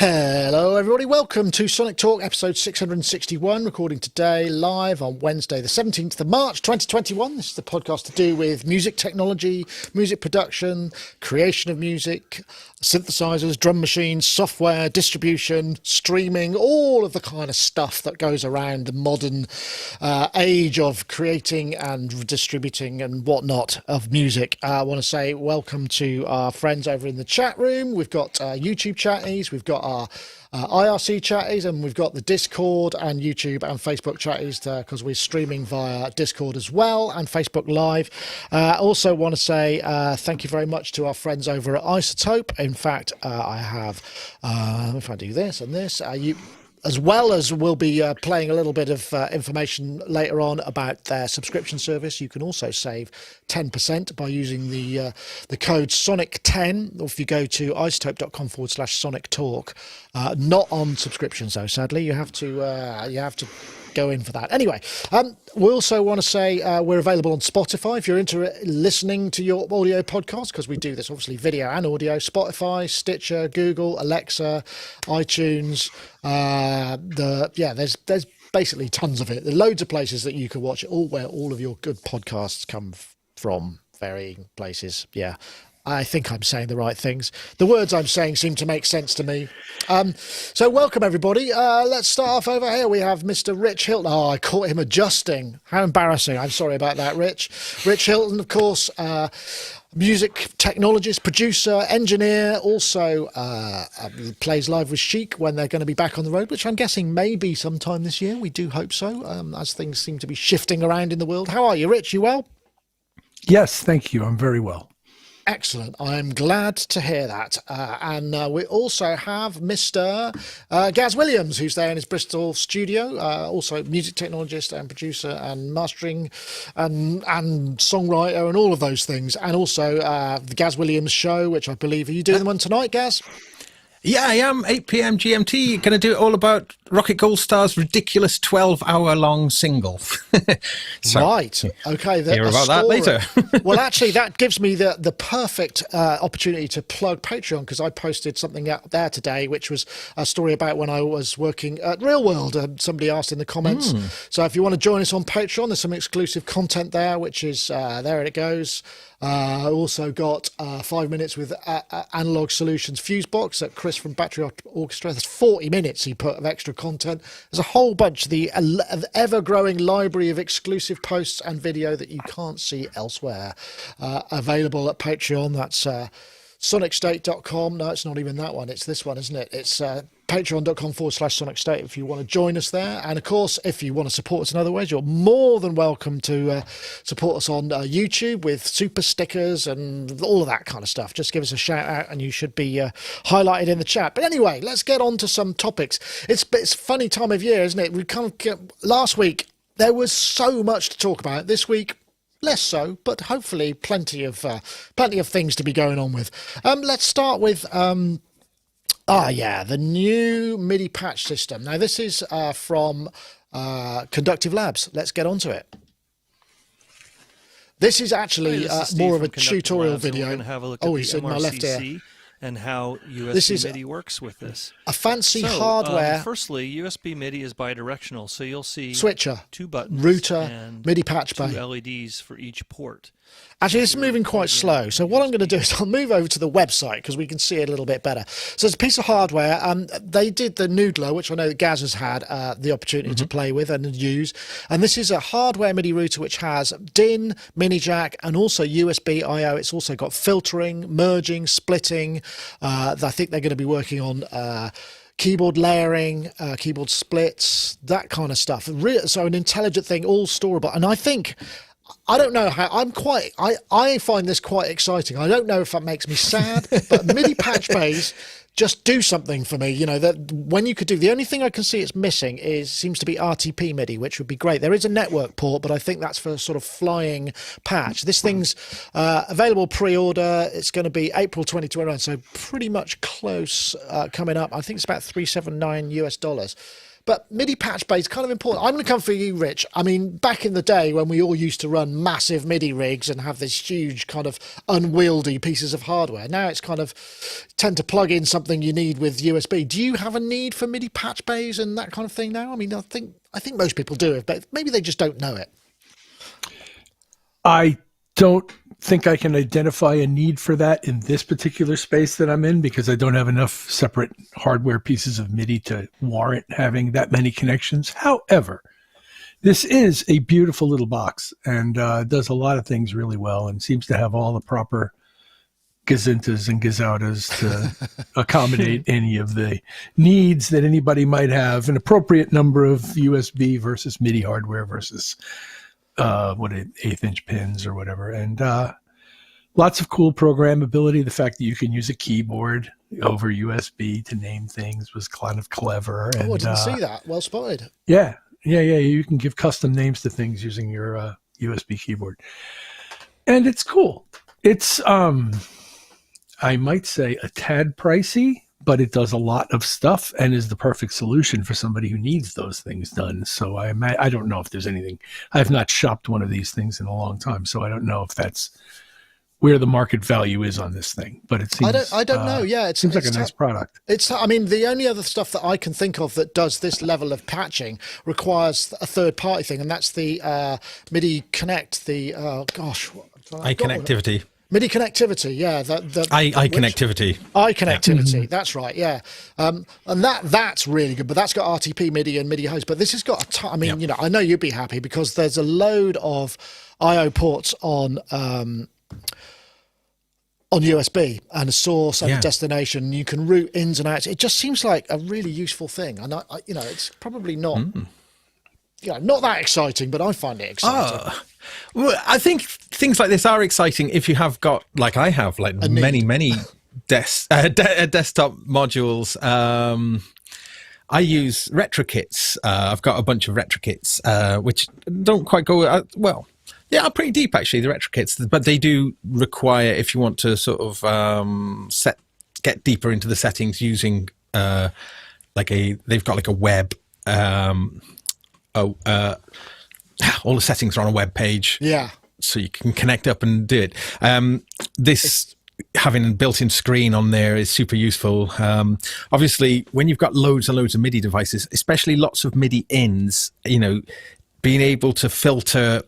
Hello everybody, welcome to Sonic Talk episode 661, recording today live on Wednesday the 17th of March 2021. This is the podcast to do with music technology, music production, creation of music, synthesizers, drum machines, software, distribution, streaming, all of the kind of stuff that goes around the modern age of creating and distributing and whatnot of music. I want to say welcome to our friends over in the chat room. We've got YouTube chatties, we've got our IRC chatties, and we've got the Discord and YouTube and Facebook chatties because we're streaming via Discord as well and Facebook Live. Also want to say thank you very much to our friends over at iZotope. In fact, I have, if I do this and this, as well as we'll be playing a little bit of information later on about their subscription service. You can also save 10% by using the code SONIC10, or if you go to iZotope.com/sonictalk. Not on subscriptions though, sadly. You have to go in for that. Anyway, we also want to say we're available on Spotify if you're into listening to your audio podcast, because we do this obviously video and audio. Spotify, Stitcher, Google, Alexa, iTunes. There's basically tons of it. There are loads of places that you can watch it, all where all of your good podcasts come from, varying places. Yeah. I think I'm saying the right things. The words I'm saying seem to make sense to me. So welcome, everybody. Let's start off over here. We have Mr. Rich Hilton. Oh, I caught him adjusting. How embarrassing. I'm sorry about that, Rich. Rich Hilton, of course, music technologist, producer, engineer, also plays live with Chic when they're going to be back on the road, which I'm guessing maybe sometime this year. We do hope so, as things seem to be shifting around in the world. How are you, Rich? You well? Yes, thank you. I'm very well. Excellent. I'm glad to hear that. And we also have Mr. Gaz Williams, who's there in his Bristol studio, also music technologist and producer and mastering and songwriter and all of those things. And also the Gaz Williams show, which I believe, are you doing the one tonight, Gaz? Yeah, I am. 8 p.m. GMT. Going to do it all about Rocket Gold Star's ridiculous 12-hour-long single. Right. Okay. Hear about that later. Well, actually, that gives me the perfect opportunity to plug Patreon, because I posted something out there today, which was a story about when I was working at Real World. Somebody asked in the comments. So if you want to join us on Patreon, there's some exclusive content there, which is there it goes. I also got 5 minutes with Analog Solutions Fusebox at Chris from Battery Orchestra. There's 40 minutes he put of extra content. There's a whole bunch, the ever-growing library of exclusive posts and video that you can't see elsewhere, available at Patreon. That's Sonicstate.com. No, it's not even that one. It's this one, isn't it? It's patreon.com/Sonicstate if you want to join us there. And of course, if you want to support us in other ways, you're more than welcome to support us on YouTube with super stickers and all of that kind of stuff. Just give us a shout out and you should be highlighted in the chat. But anyway, let's get on to some topics. It's a funny time of year, isn't it? We last week there was so much to talk about. This week, less so, but hopefully plenty of things to be going on with. Let's start with the new MIDI patch system. Now this is from Conductive Labs. Let's get on to it. This is actually more of a tutorial video. We're going to have a look at the he's in my left ear. And how USB MIDI works with this. A fancy hardware. Firstly, USB MIDI is bidirectional, so you'll see switcher, 2 buttons, router, and MIDI patch bay, 2 LEDs for each port. Actually, it's moving quite slow. So what I'm going to do is I'll move over to the website because we can see it a little bit better. So it's a piece of hardware. They did the Noodler, which I know that Gaz has had the opportunity to play with and use. And this is a hardware MIDI router which has DIN, mini jack, and also USB I/O. It's also got filtering, merging, splitting. I think they're going to be working on keyboard layering, keyboard splits, that kind of stuff. So an intelligent thing, all storable. And I don't know how I find this quite exciting. I don't know if that makes me sad, but MIDI patch bays just do something for me. You know, that when you could do, the only thing I can see it's missing seems to be RTP MIDI, which would be great. There is a network port, but I think that's for sort of flying patch. This thing's available pre-order. It's going to be April 2021, so pretty much close coming up. I think it's about $379 US. But MIDI patch bay is kind of important. I'm going to come for you, Rich. I mean, back in the day when we all used to run massive MIDI rigs and have this huge kind of unwieldy pieces of hardware, now it's kind of tend to plug in something you need with USB. Do you have a need for MIDI patch bays and that kind of thing now? I mean, I think most people do it, but maybe they just don't know it. I don't think I can identify a need for that in this particular space that I'm in, because I don't have enough separate hardware pieces of MIDI to warrant having that many connections. However, this is a beautiful little box and does a lot of things really well and seems to have all the proper gazintas and gazoutas to accommodate any of the needs that anybody might have, an appropriate number of USB versus MIDI hardware versus 1/8" pins or whatever, and lots of cool programmability. The fact that you can use a keyboard over USB to name things was kind of clever. And, I didn't see that. Well spotted. Yeah. You can give custom names to things using your USB keyboard, and it's cool. It's I might say a tad pricey, but it does a lot of stuff and is the perfect solution for somebody who needs those things done. So I don't know if there's anything. I've not shopped one of these things in a long time, so I don't know if that's where the market value is on this thing. But it seems I don't know. Yeah, it seems like a nice product. I mean, the only other stuff that I can think of that does this level of patching requires a third party thing, and that's the MIDI Connect. The iConnectivity. MIDI connectivity, yeah. iConnectivity. iConnectivity, Yeah. that's right, yeah. And that's really good, but that's got RTP MIDI and MIDI host. But this has got I know you'd be happy because there's a load of I/O ports on USB and a source and a destination. You can route ins and outs. It just seems like a really useful thing, and it's probably not. Not that exciting, but I find it exciting. Well, I think things like this are exciting if you have got, like I have, like many desktop modules. I use RetroKits. I've got a bunch of RetroKits, which don't quite go well. Yeah, pretty deep actually, the RetroKits, but they do require, if you want to sort of get deeper into the settings using they've got like a web. All the settings are on a web page. Yeah. So you can connect up and do it. Having a built-in screen on there is super useful. Obviously, when you've got loads and loads of MIDI devices, especially lots of MIDI ins, being able to filter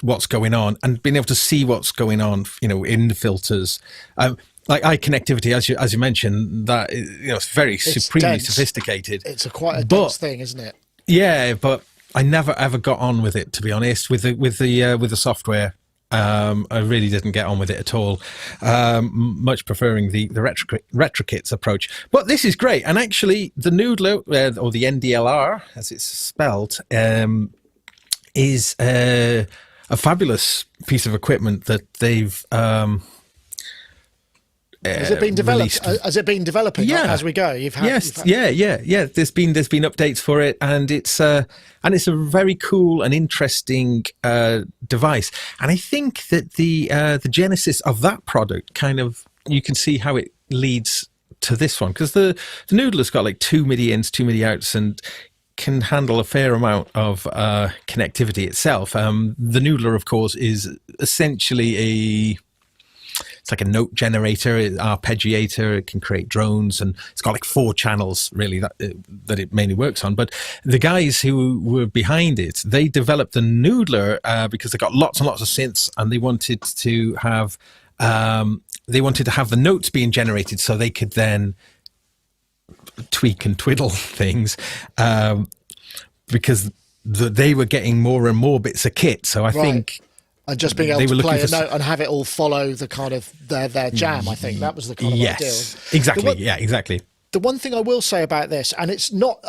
what's going on and being able to see what's going on, in the filters. Like iConnectivity, as you mentioned, that it's very supremely dense. Sophisticated. It's quite a dense thing, isn't it? Yeah, but I never ever got on with it, to be honest. With the software, I really didn't get on with it at all. Much preferring the RetroKits approach. But this is great, and actually, the Noodler or the NDLR, as it's spelled, is a fabulous piece of equipment that they've. Has it been developed? Has it been developing as we go? Yeah. There's been updates for it, and it's a very cool and interesting device. And I think that the genesis of that product kind of, you can see how it leads to this one, because the Noodler's got like 2 MIDI ins, 2 MIDI outs, and can handle a fair amount of connectivity itself. The Noodler, of course, is essentially it's like a note generator, arpeggiator. It can create drones, and it's got like 4 channels really that it mainly works on. But the guys who were behind it, they developed the Noodler because they got lots and lots of synths, and they wanted to have the notes being generated so they could then tweak and twiddle things, because they were getting more and more bits of kit. So I think. And just being able to play a note and have it all follow the kind of their jam, I think that was the kind of idea. Exactly. Exactly. The one thing I will say about this, and it's not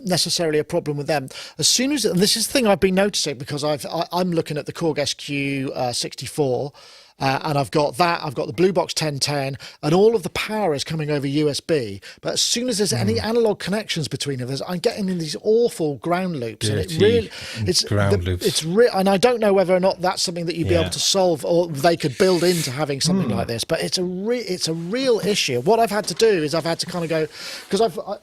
necessarily a problem with them, as soon as, and this is the thing I've been noticing because I'm looking at the Korg SQ 64, and I've got that. I've got the Blue Box 1010, and all of the power is coming over USB. But as soon as there's any analog connections between them, I'm getting in these awful ground loops, and it really loops. And I don't know whether or not that's something that you'd be able to solve, or they could build into having something like this. But it's a real issue. What I've had to do is I've had to kind of go, because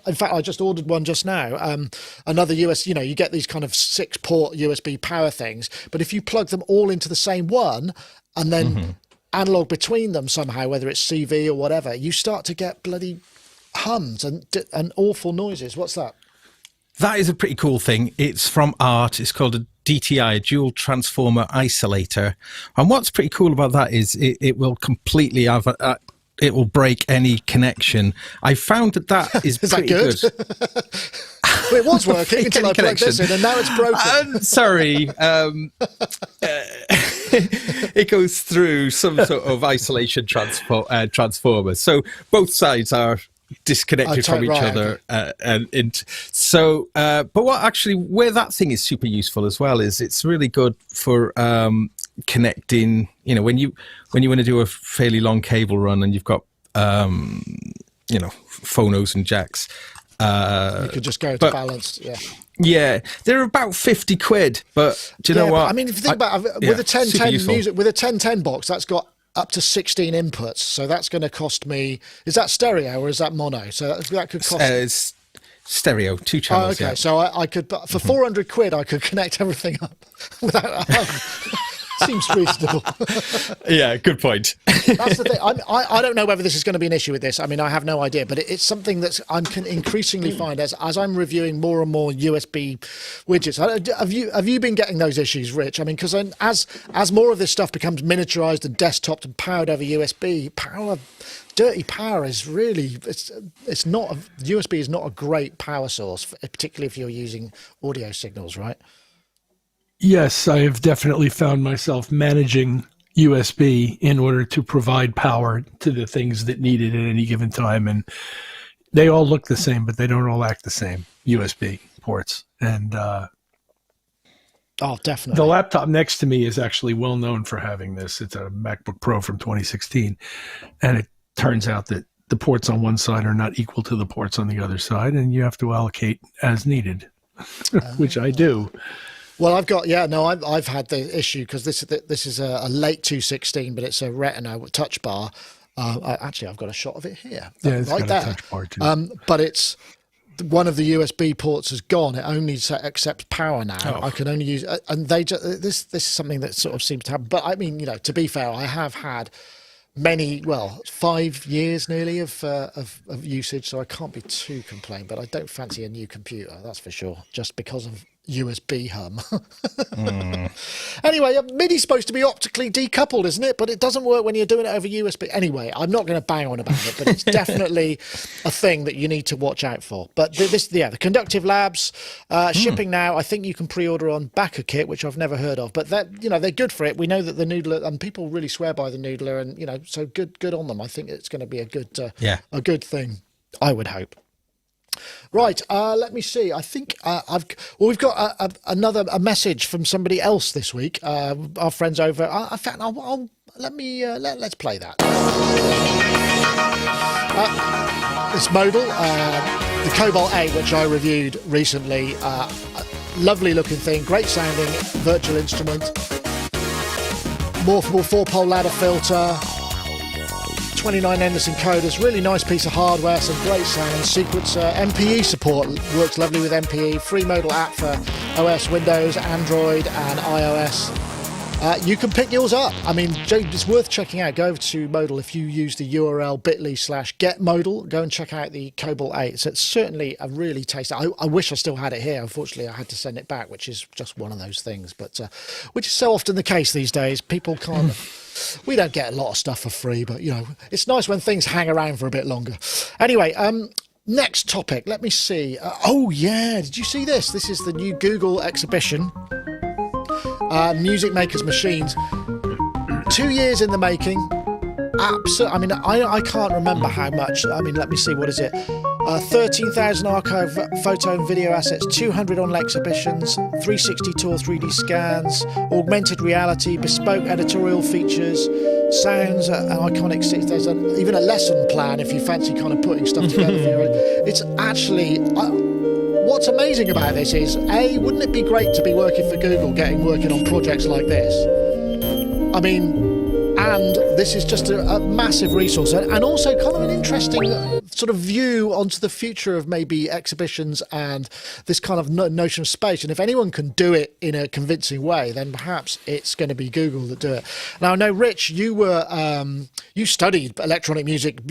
in fact I just ordered one just now. Another you get these kind of 6-port USB power things, but if you plug them all into the same one and then analog between them somehow, whether it's CV or whatever, you start to get bloody hums and awful noises. What's that? That is a pretty cool thing. It's from Art. It's called a DTI, a dual transformer isolator. And what's pretty cool about that is it will completely have it will break any connection. I found that is pretty good. Well, it was working until I plugged this in, and now it's broken. Sorry. It goes through some sort of isolation transformer. So both sides are disconnected from each other. Okay. But where that thing is super useful as well is it's really good for connecting, when you want to do a fairly long cable run and you've got phonos and jacks, you could just go to balanced. Yeah, they're about 50 quid, but do you know what? I mean, if you think about it, with a 1010 music, with a 1010 box, that's got up to 16 inputs. So that's going to cost me, is that stereo or is that mono? So that could cost it's stereo, 2 channels. Okay, so I could, for 400 quid, I could connect everything up without a hub. Seems reasonable. Yeah, good point. That's the thing. I don't know whether this is going to be an issue with this. I mean, I have no idea, but it's something that I can increasingly find as I'm reviewing more and more USB widgets. Have you been getting those issues, Rich? I mean, because as more of this stuff becomes miniaturized and desktoped and powered over USB, dirty power is really it's not. USB is not a great power source, particularly if you're using audio signals, right? Yes, I have definitely found myself managing USB in order to provide power to the things that need it at any given time. And they all look the same, but they don't all act the same, USB ports. And definitely. The laptop next to me is actually well known for having this. It's a MacBook Pro from 2016. And it turns out that the ports on one side are not equal to the ports on the other side, and you have to allocate as needed, which I do. Well, I've had the issue because this is a late 216, but it's a Retina touch bar. Actually, I've got a shot of it here. Yeah, it's right got there. a touch bar too. But it's one of the USB ports has gone. It only accepts power now. I can only use, and they just, this is something that sort of seems to happen. But I mean, to be fair, I have had 5 years nearly of usage, so I can't be too complained. But I don't fancy a new computer, that's for sure, just because of USB hum. Anyway, MIDI's supposed to be optically decoupled, isn't it? But it doesn't work when you're doing it over USB. Anyway, I'm not going to bang on about it, but it's definitely a thing that you need to watch out for. But the Conductive Labs shipping now. I think you can pre-order on BackerKit, which I've never heard of, but they're good for it. We know that the Noodler, and people really swear by the Noodler, and so good on them. I think it's going to be a good thing. I would hope. Right, let me see. I think we've got a message from somebody else this week. Our friends over. In fact, let's play that. It's Modal, the Cobalt 8, which I reviewed recently. Lovely looking thing, great sounding virtual instrument, morphable 4-pole ladder filter. 29 endless encoders, really nice piece of hardware, some great sound, sequencer, MPE support, works lovely with MPE, free Modal app for OS, Windows, Android and iOS. You can pick yours up. I mean, it's worth checking out. Go over to Modal if you use the URL bit.ly/getmodal. Go and check out the Cobalt 8. So it's certainly a really tasty. I wish I still had it here. Unfortunately, I had to send it back, which is just one of those things. But which is so often the case these days. People can't. We don't get a lot of stuff for free, but it's nice when things hang around for a bit longer. Anyway, next topic. Let me see. Did you see this? This is the new Google exhibition. Music Makers Machines. 2 years in the making. I mean, I can't remember how much. I mean, let me see. What is it? 13,000 archive photo and video assets, 200 online exhibitions, 360 tour 3D scans, augmented reality, bespoke editorial features, sounds and iconic sticks. There's even a lesson plan if you fancy kind of putting stuff together for your own. It's actually... what's amazing about this is, wouldn't it be great to be working for Google, working on projects like this? I mean... And this is just a massive resource, and also kind of an interesting sort of view onto the future of maybe exhibitions and this kind of notion of space. And if anyone can do it in a convincing way, then perhaps it's going to be Google that do it. Now, I know, Rich, you studied electronic music,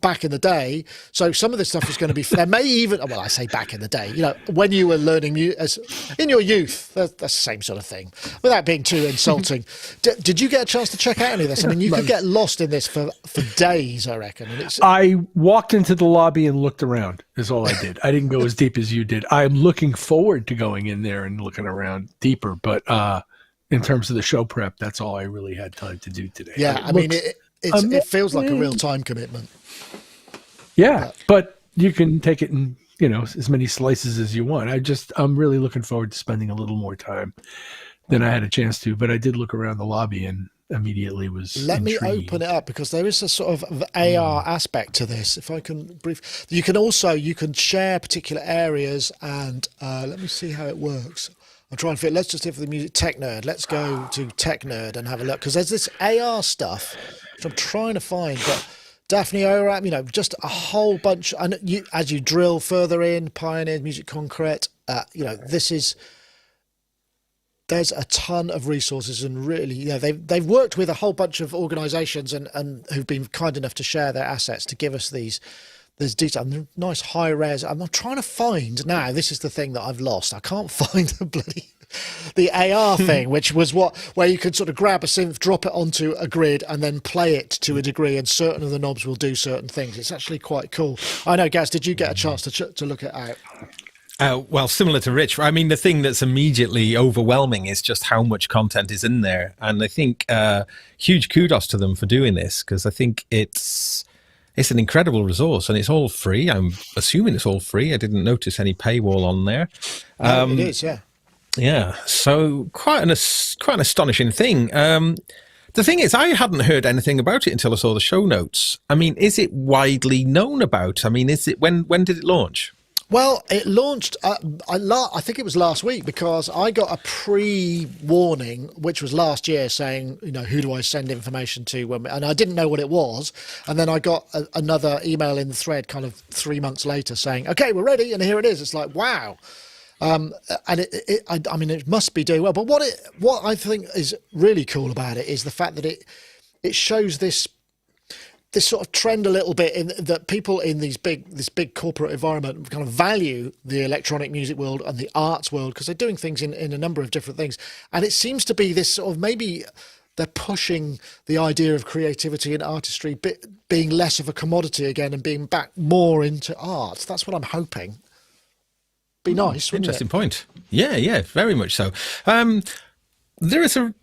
back in the day. So some of this stuff is going to be. There may even, well, I say back in the day, when you were learning in your youth. That's the same sort of thing. Without being too insulting, did you get a chance to check out any of this? I mean, you could get lost in this for days, I reckon. And I walked into the lobby and looked around, is all I did. I didn't go as deep as you did. I'm looking forward to going in there and looking around deeper, but in terms of the show prep, that's all I really had time to do today. Yeah, I mean, it feels like a real time commitment. Yeah, but you can take it in, as many slices as you want. I'm really looking forward to spending a little more time than I had a chance to, but I did look around the lobby and immediately was Let intrigued. me open it up, because there is a sort of AR aspect to this. If I can you can share particular areas, and let me see how it works. I'm trying to fit. Let's just hit for the music tech nerd. Let's go to tech nerd and have a look, because there's this AR stuff which I'm trying to find, but Daphne ORAP, just a whole bunch. And as you drill further in, Pioneers, Music Concrete, there's a ton of resources, and really, they've worked with a whole bunch of organisations and who've been kind enough to share their assets to give us these detail. And nice high res. I'm trying to find now. This is the thing that I've lost. I can't find the AR thing, which was where you could sort of grab a synth, drop it onto a grid, and then play it to a degree, and certain of the knobs will do certain things. It's actually quite cool. I know, Gaz, did you get a chance to look it out? Well, similar to Rich, I mean, the thing that's immediately overwhelming is just how much content is in there. And I think huge kudos to them for doing this, because I think it's an incredible resource, and it's all free. I'm assuming it's all free. I didn't notice any paywall on there. It is, yeah. Yeah, so quite an astonishing thing. The thing is, I hadn't heard anything about it until I saw the show notes. I mean, is it widely known about? I mean, when did it launch? Well, it launched, I think it was last week, because I got a pre-warning, which was last year, saying, who do I send information to? And I didn't know what it was. And then I got another email in the thread kind of 3 months later saying, okay, we're ready. And here it is. It's like, wow. And it must be doing well. But what I think is really cool about it is the fact that it shows this sort of trend a little bit, in that people in this big corporate environment kind of value the electronic music world and the arts world, because they're doing things in a number of different things. And it seems to be this sort of, maybe they're pushing the idea of creativity and artistry being less of a commodity again and being back more into art. That's what I'm hoping. Be nice, wouldn't Interesting it? point. Yeah, very much so. It's a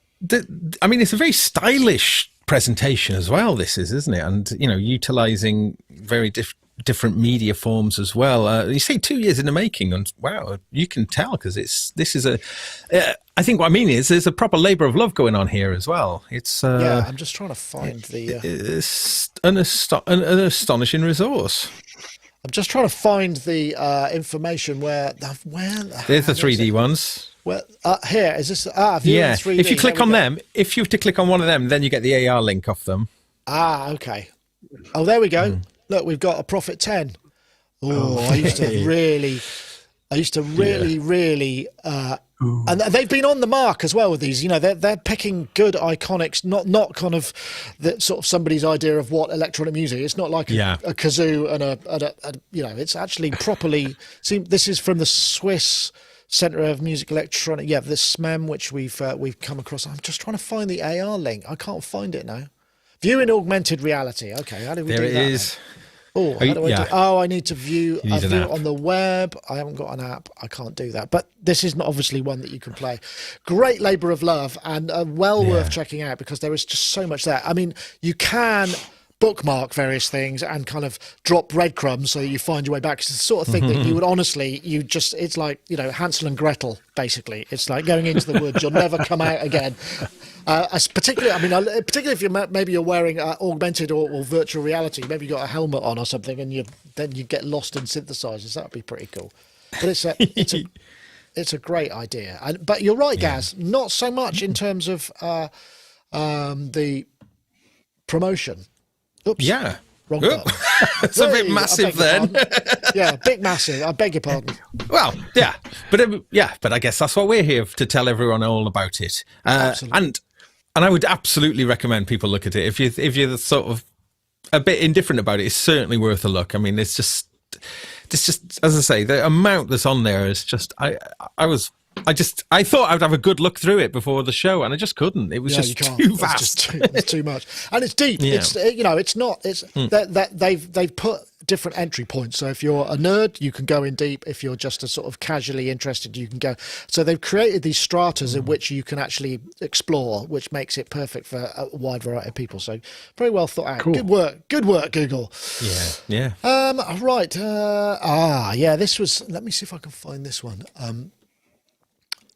very stylish presentation as well, this is, isn't it? And utilizing very different media forms as well. You say 2 years in the making, and wow, you can tell, because I think what I mean is there's a proper labor of love going on here as well. It's I'm just trying to find it's an astonishing resource. I'm just trying to find the information where There's the 3D ones. Well, here is this. Yeah, 3D. if you click on them, if you have to click on one of them, then you get the AR link off them. Okay. Oh, there we go. Look, we've got a Prophet 10. I used to really, and they've been on the mark as well with these. They're picking good iconics, not kind of the sort of somebody's idea of what electronic music. It's not like a kazoo and a it's actually properly. See, this is from the Swiss Centre of Music Electronic. Yeah, the SMEM, which we've come across. I'm just trying to find the AR link. I can't find it now. View in augmented reality. Okay, how do we do that? There it is. Oh, how do I do? Oh, I need to view it on the web. I haven't got an app. I can't do that. But this is not obviously one that you can play. Great labour of love, and well worth checking out, because there is just so much there. I mean, you can bookmark various things and kind of drop breadcrumbs so you find your way back. It's the sort of thing that you would honestly, it's like, Hansel and Gretel, basically. It's like going into the woods. You'll never come out again. Particularly if you're wearing augmented or virtual reality, maybe you got a helmet on or something, and then you get lost in synthesizers. That would be pretty cool. But it's a great idea. But you're right, Gaz. Not so much in terms of the promotion. Oops. Yeah. Wrong button. It's a bit massive then. Yeah, big massive. I beg your pardon. Well, yeah, but I guess that's what we're here to tell everyone all about it. And I would absolutely recommend people look at it. If you're sort of a bit indifferent about it, it's certainly worth a look. I mean, it's just as I say, the amount that's on there is just I thought I'd have a good look through it before the show, and I just couldn't. It was just too vast. It's too much, and it's deep. Yeah. It's not. That they've put different entry points. So if you're a nerd, you can go in deep. If you're just a sort of casually interested, you can go. So they've created these stratas in which you can actually explore, which makes it perfect for a wide variety of people. So very well thought out. Cool. Good work, Google. Yeah. Right. Yeah. This was. Let me see if I can find this one.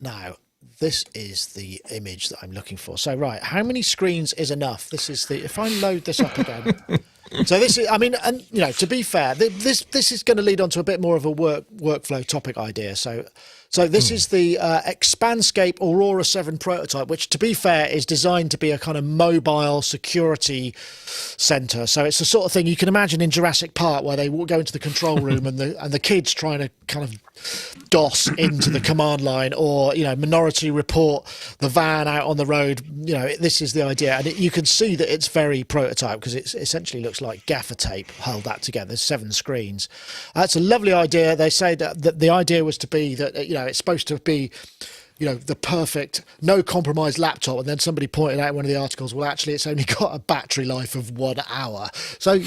Now, this is the image that I'm looking for. So, right, how many screens is enough? This is if I load this up again. So this is, and to be fair, this is going to lead on to a bit more of a workflow topic idea. So this is the Expanscape Aurora 7 prototype, which, to be fair, is designed to be a kind of mobile security center. So it's the sort of thing you can imagine in Jurassic Park, where they go into the control room and the kids trying to kind of DOS into the command line, or Minority Report the van out on the road. This is the idea, and you can see that it's very prototype because it essentially looks like gaffer tape held that together. There's 7 screens. That's a lovely idea. They say that the idea was to be that it's supposed to be the perfect no compromise laptop, and then somebody pointed out in one of the articles, well, actually it's only got a battery life of 1 hour. So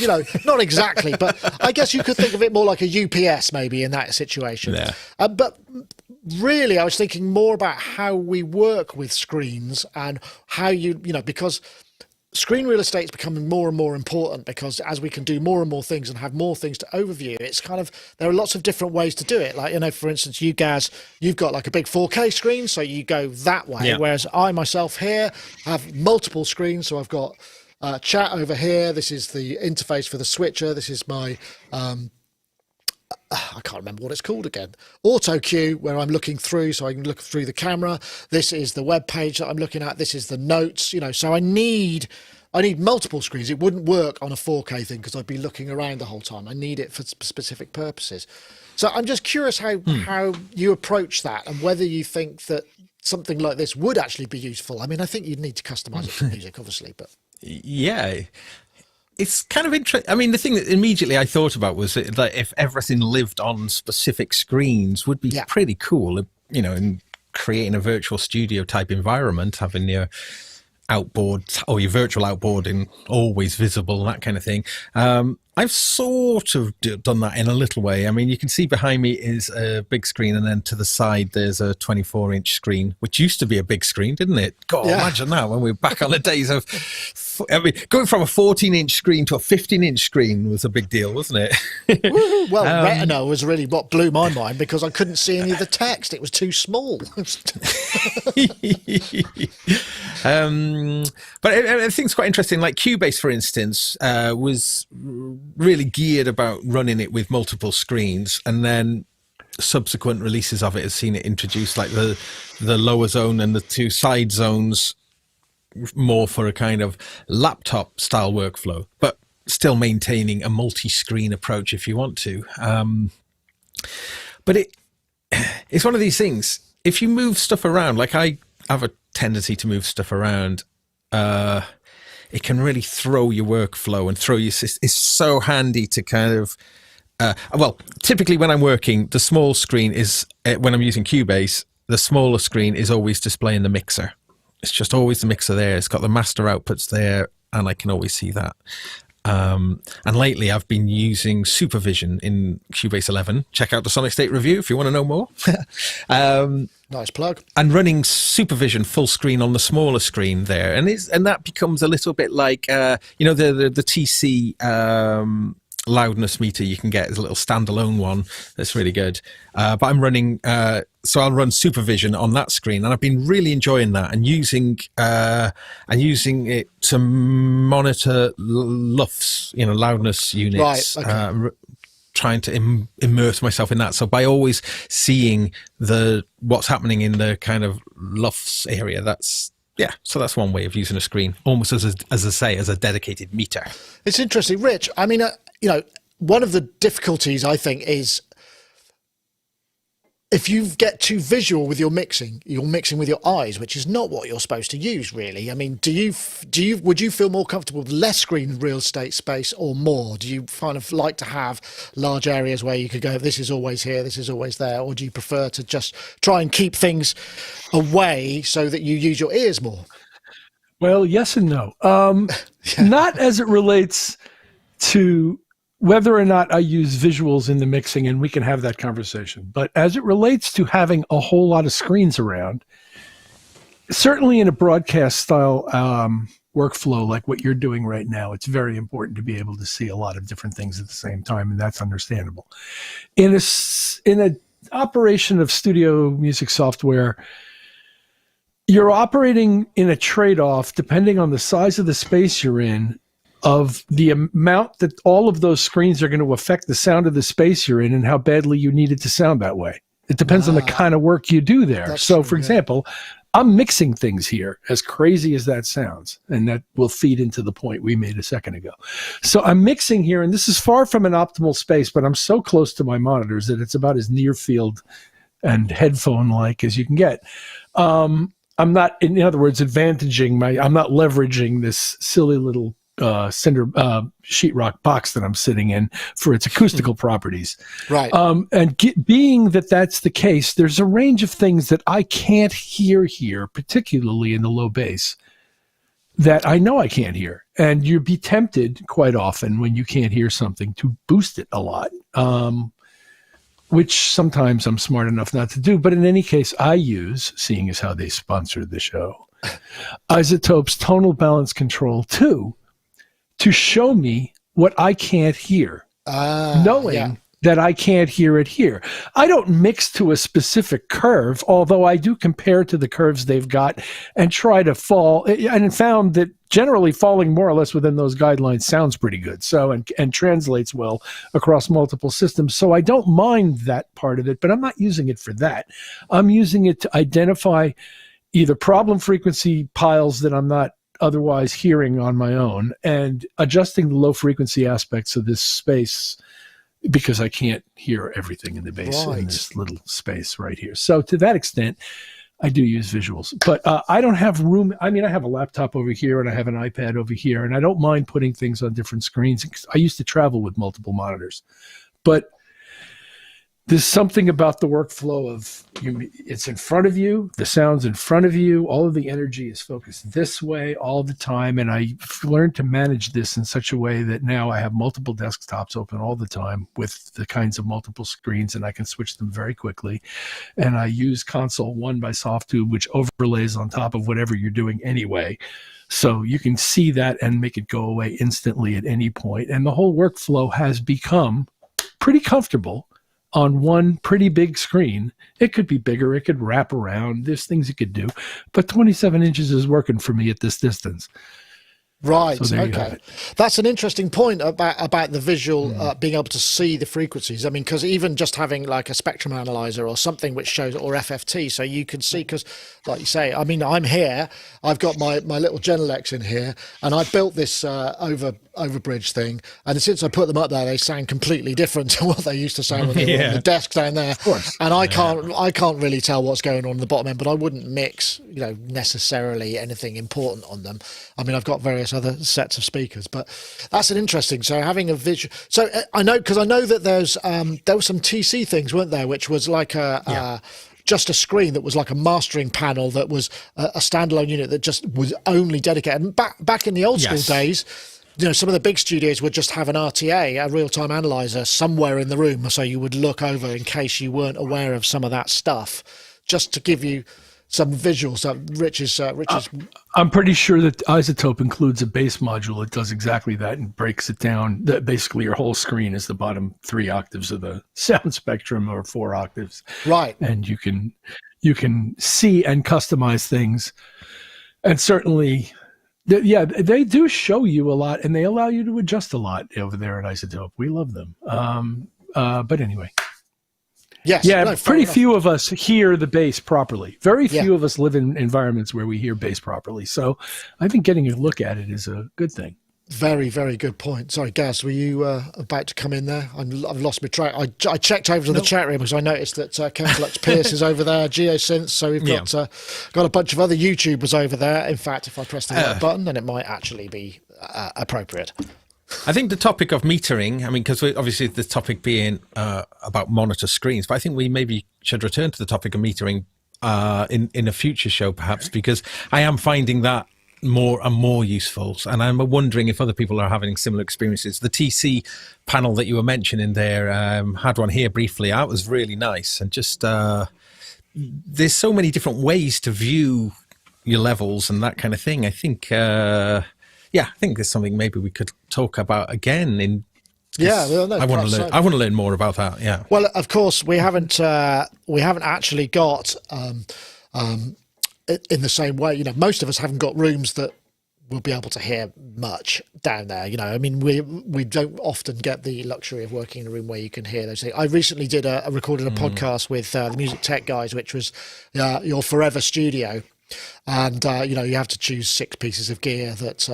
not exactly, but I guess you could think of it more like a UPS maybe in that situation. Yeah. But really, I was thinking more about how we work with screens and how because screen real estate is becoming more and more important, because as we can do more and more things and have more things to overview, it's kind of, there are lots of different ways to do it. Like, for instance, you guys, you've got like a big 4K screen, so you go that way. Yeah. Whereas I myself here have multiple screens. So I've got chat over here. This is the interface for the switcher. This is my, I can't remember what it's called again. Auto cue, where I'm looking through, so I can look through the camera. This is the web page that I'm looking at. This is the notes. So I need multiple screens. It wouldn't work on a 4K thing because I'd be looking around the whole time. I need it for specific purposes. So I'm just curious how you approach that, and whether you think that something like this would actually be useful. I mean, I think you'd need to customize it for music, obviously, but yeah. It's kind of interesting. I mean, the thing that immediately I thought about was that if everything lived on specific screens would be pretty cool, in creating a virtual studio type environment, having your outboard or your virtual outboarding always visible, that kind of thing. I've sort of done that in a little way. I mean, you can see behind me is a big screen, and then to the side there's a 24-inch screen, which used to be a big screen, didn't it? God, imagine that when we're back on the days of, going from a 14-inch screen to a 15-inch screen was a big deal, wasn't it? Well, Retina was really what blew my mind, because I couldn't see any of the text. It was too small. But I think it's quite interesting. Like Cubase, for instance, was really geared about running it with multiple screens, and then subsequent releases of it has seen it introduced, like the lower zone and the 2 side zones, more for a kind of laptop style workflow, but still maintaining a multi-screen approach if you want to. But it's one of these things. If you move stuff around, like I have a tendency to move stuff around, it can really throw your workflow and throw your system. It's so handy to kind of, typically when I'm working, the small screen is, when I'm using Cubase, the smaller screen is always displaying the mixer. It's just always the mixer there. It's got the master outputs there, and I can always see that. And lately I've been using Supervision in Cubase 11. Check out the Sonicstate review if you want to know more. Nice plug. And running Supervision full screen on the smaller screen there. And that becomes a little bit like, the TC loudness meter you can get is a little standalone one that's really good. But I'm running, so I'll run Supervision on that screen, and I've been really enjoying that and using it to monitor LUFS, loudness units. Right, okay. Trying to immerse myself in that. So by always seeing what's happening in the kind of LUFS area, so that's one way of using a screen, almost as a dedicated meter. It's interesting, Rich. I mean, one of the difficulties I think is if you get too visual with your mixing, you're mixing with your eyes, which is not what you're supposed to use, really. I mean, would you feel more comfortable with less screen real estate space or more? Do you kind of like to have large areas where you could go, this is always here, this is always there, or do you prefer to just try and keep things away so that you use your ears more? Well, yes and no. Not as it relates to whether or not I use visuals in the mixing, and we can have that conversation. But as it relates to having a whole lot of screens around, certainly in a broadcast style workflow like what you're doing right now, it's very important to be able to see a lot of different things at the same time, and that's understandable. In an operation of studio music software, you're operating in a trade-off depending on the size of the space you're in, of the amount that all of those screens are going to affect the sound of the space you're in and how badly you need it to sound that way. It depends on the kind of work you do there. That's so, true, for example, I'm mixing things here, as crazy as that sounds, and that will feed into the point we made a second ago. So I'm mixing here, and this is far from an optimal space, but I'm so close to my monitors that it's about as near field and headphone-like as you can get. I'm not, in other words, I'm not leveraging this silly little cinder sheetrock box that I'm sitting in for its acoustical properties. Right. Being that that's the case, there's a range of things that I can't hear here, particularly in the low bass, that I know I can't hear. And you'd be tempted quite often when you can't hear something to boost it a lot, which sometimes I'm smart enough not to do. But in any case, I use, seeing as how they sponsored the show, iZotope's Tonal Balance Control 2 to show me what I can't hear, knowing that I can't hear it here. I don't mix to a specific curve, although I do compare to the curves they've got and try to fall, and found that generally falling more or less within those guidelines sounds pretty good. So, and translates well across multiple systems. So I don't mind that part of it, but I'm not using it for that. I'm using it to identify either problem frequency piles that I'm not otherwise hearing on my own, and adjusting the low frequency aspects of this space because I can't hear everything in the bass in this little space right here. So to that extent, I do use visuals, but I don't have room. I mean, I have a laptop over here and I have an iPad over here, and I don't mind putting things on different screens. I used to travel with multiple monitors, but there's something about the workflow of it's in front of you, the sound's in front of you, all of the energy is focused this way all the time. And I've learned to manage this in such a way that now I have multiple desktops open all the time with the kinds of multiple screens, and I can switch them very quickly. And I use Console 1 by Softube, which overlays on top of whatever you're doing anyway. So you can see that and make it go away instantly at any point. And the whole workflow has become pretty comfortable on one pretty big screen. It could be bigger, it could wrap around, there's things it could do, but 27 inches is working for me at this distance. Right. So okay. That's an interesting point about the visual, being able to see the frequencies. I mean, because even just having like a spectrum analyzer or something which shows, or FFT, so you can see, because like you say, I mean, I'm here, I've got my little Genelecs in here, and I built this overbridge thing, and since I put them up there, they sound completely different to what they used to sound when they were on the desk down there. Of course. And I can't really tell what's going on in the bottom end, but I wouldn't mix, necessarily anything important on them. I mean, I've got various other sets of speakers, but that's an interesting. So having a visual. So I know, because I know that there were some TC things, weren't there, which was like just a screen that was like a mastering panel that was a standalone unit that just was only dedicated. And back in the old school days, some of the big studios would just have an RTA, a real-time analyzer, somewhere in the room, so you would look over in case you weren't aware of some of that stuff, just to give you some visuals. Rich's I'm pretty sure that iZotope includes a bass module that does exactly that and breaks it down. That basically your whole screen is the bottom 3 octaves of the sound spectrum, or 4 octaves. Right. And you can see and customize things. And certainly, they do show you a lot, and they allow you to adjust a lot over there at iZotope. We love them. But anyway. Yes. Yeah, no, pretty enough. few of us hear the bass properly. Very few of us live in environments where we hear bass properly. So I think getting a look at it is a good thing. Very, very good point. Sorry, Gaz, were you about to come in there? I've lost my track. I checked over to the chat room because I noticed that Kenflux Pierce is over there, Geosynth. So we've got a bunch of other YouTubers over there. In fact, if I press the right button, then it might actually be appropriate. I think the topic of metering, I mean, because obviously the topic being about monitor screens, but I think we maybe should return to the topic of metering in a future show, perhaps, because I am finding that more and more useful. And I'm wondering if other people are having similar experiences. The TC panel that you were mentioning there, had one here briefly. That was really nice. And just there's so many different ways to view your levels and that kind of thing. I think... I think there's something maybe we could talk about again. I want to learn more about that. Yeah. Well, of course, we haven't actually got in the same way. Most of us haven't got rooms that will be able to hear much down there. I mean, we don't often get the luxury of working in a room where you can hear those things. I recently recorded a podcast with the Music Tech guys, which was your Forever Studio. And you have to choose 6 pieces of gear that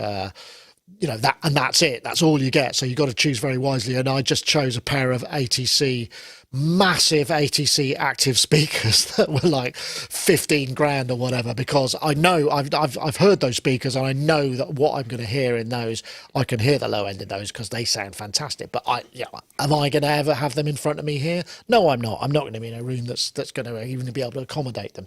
and that's it. That's all you get. So you've got to choose very wisely. And I just chose a pair of massive ATC active speakers that were like 15 grand or whatever, because I know I've heard those speakers, and I know that what I'm going to hear in those, I can hear the low end of those because they sound fantastic. But am I going to ever have them in front of me here? No, I'm not. I'm not going to be in a room that's going to even be able to accommodate them.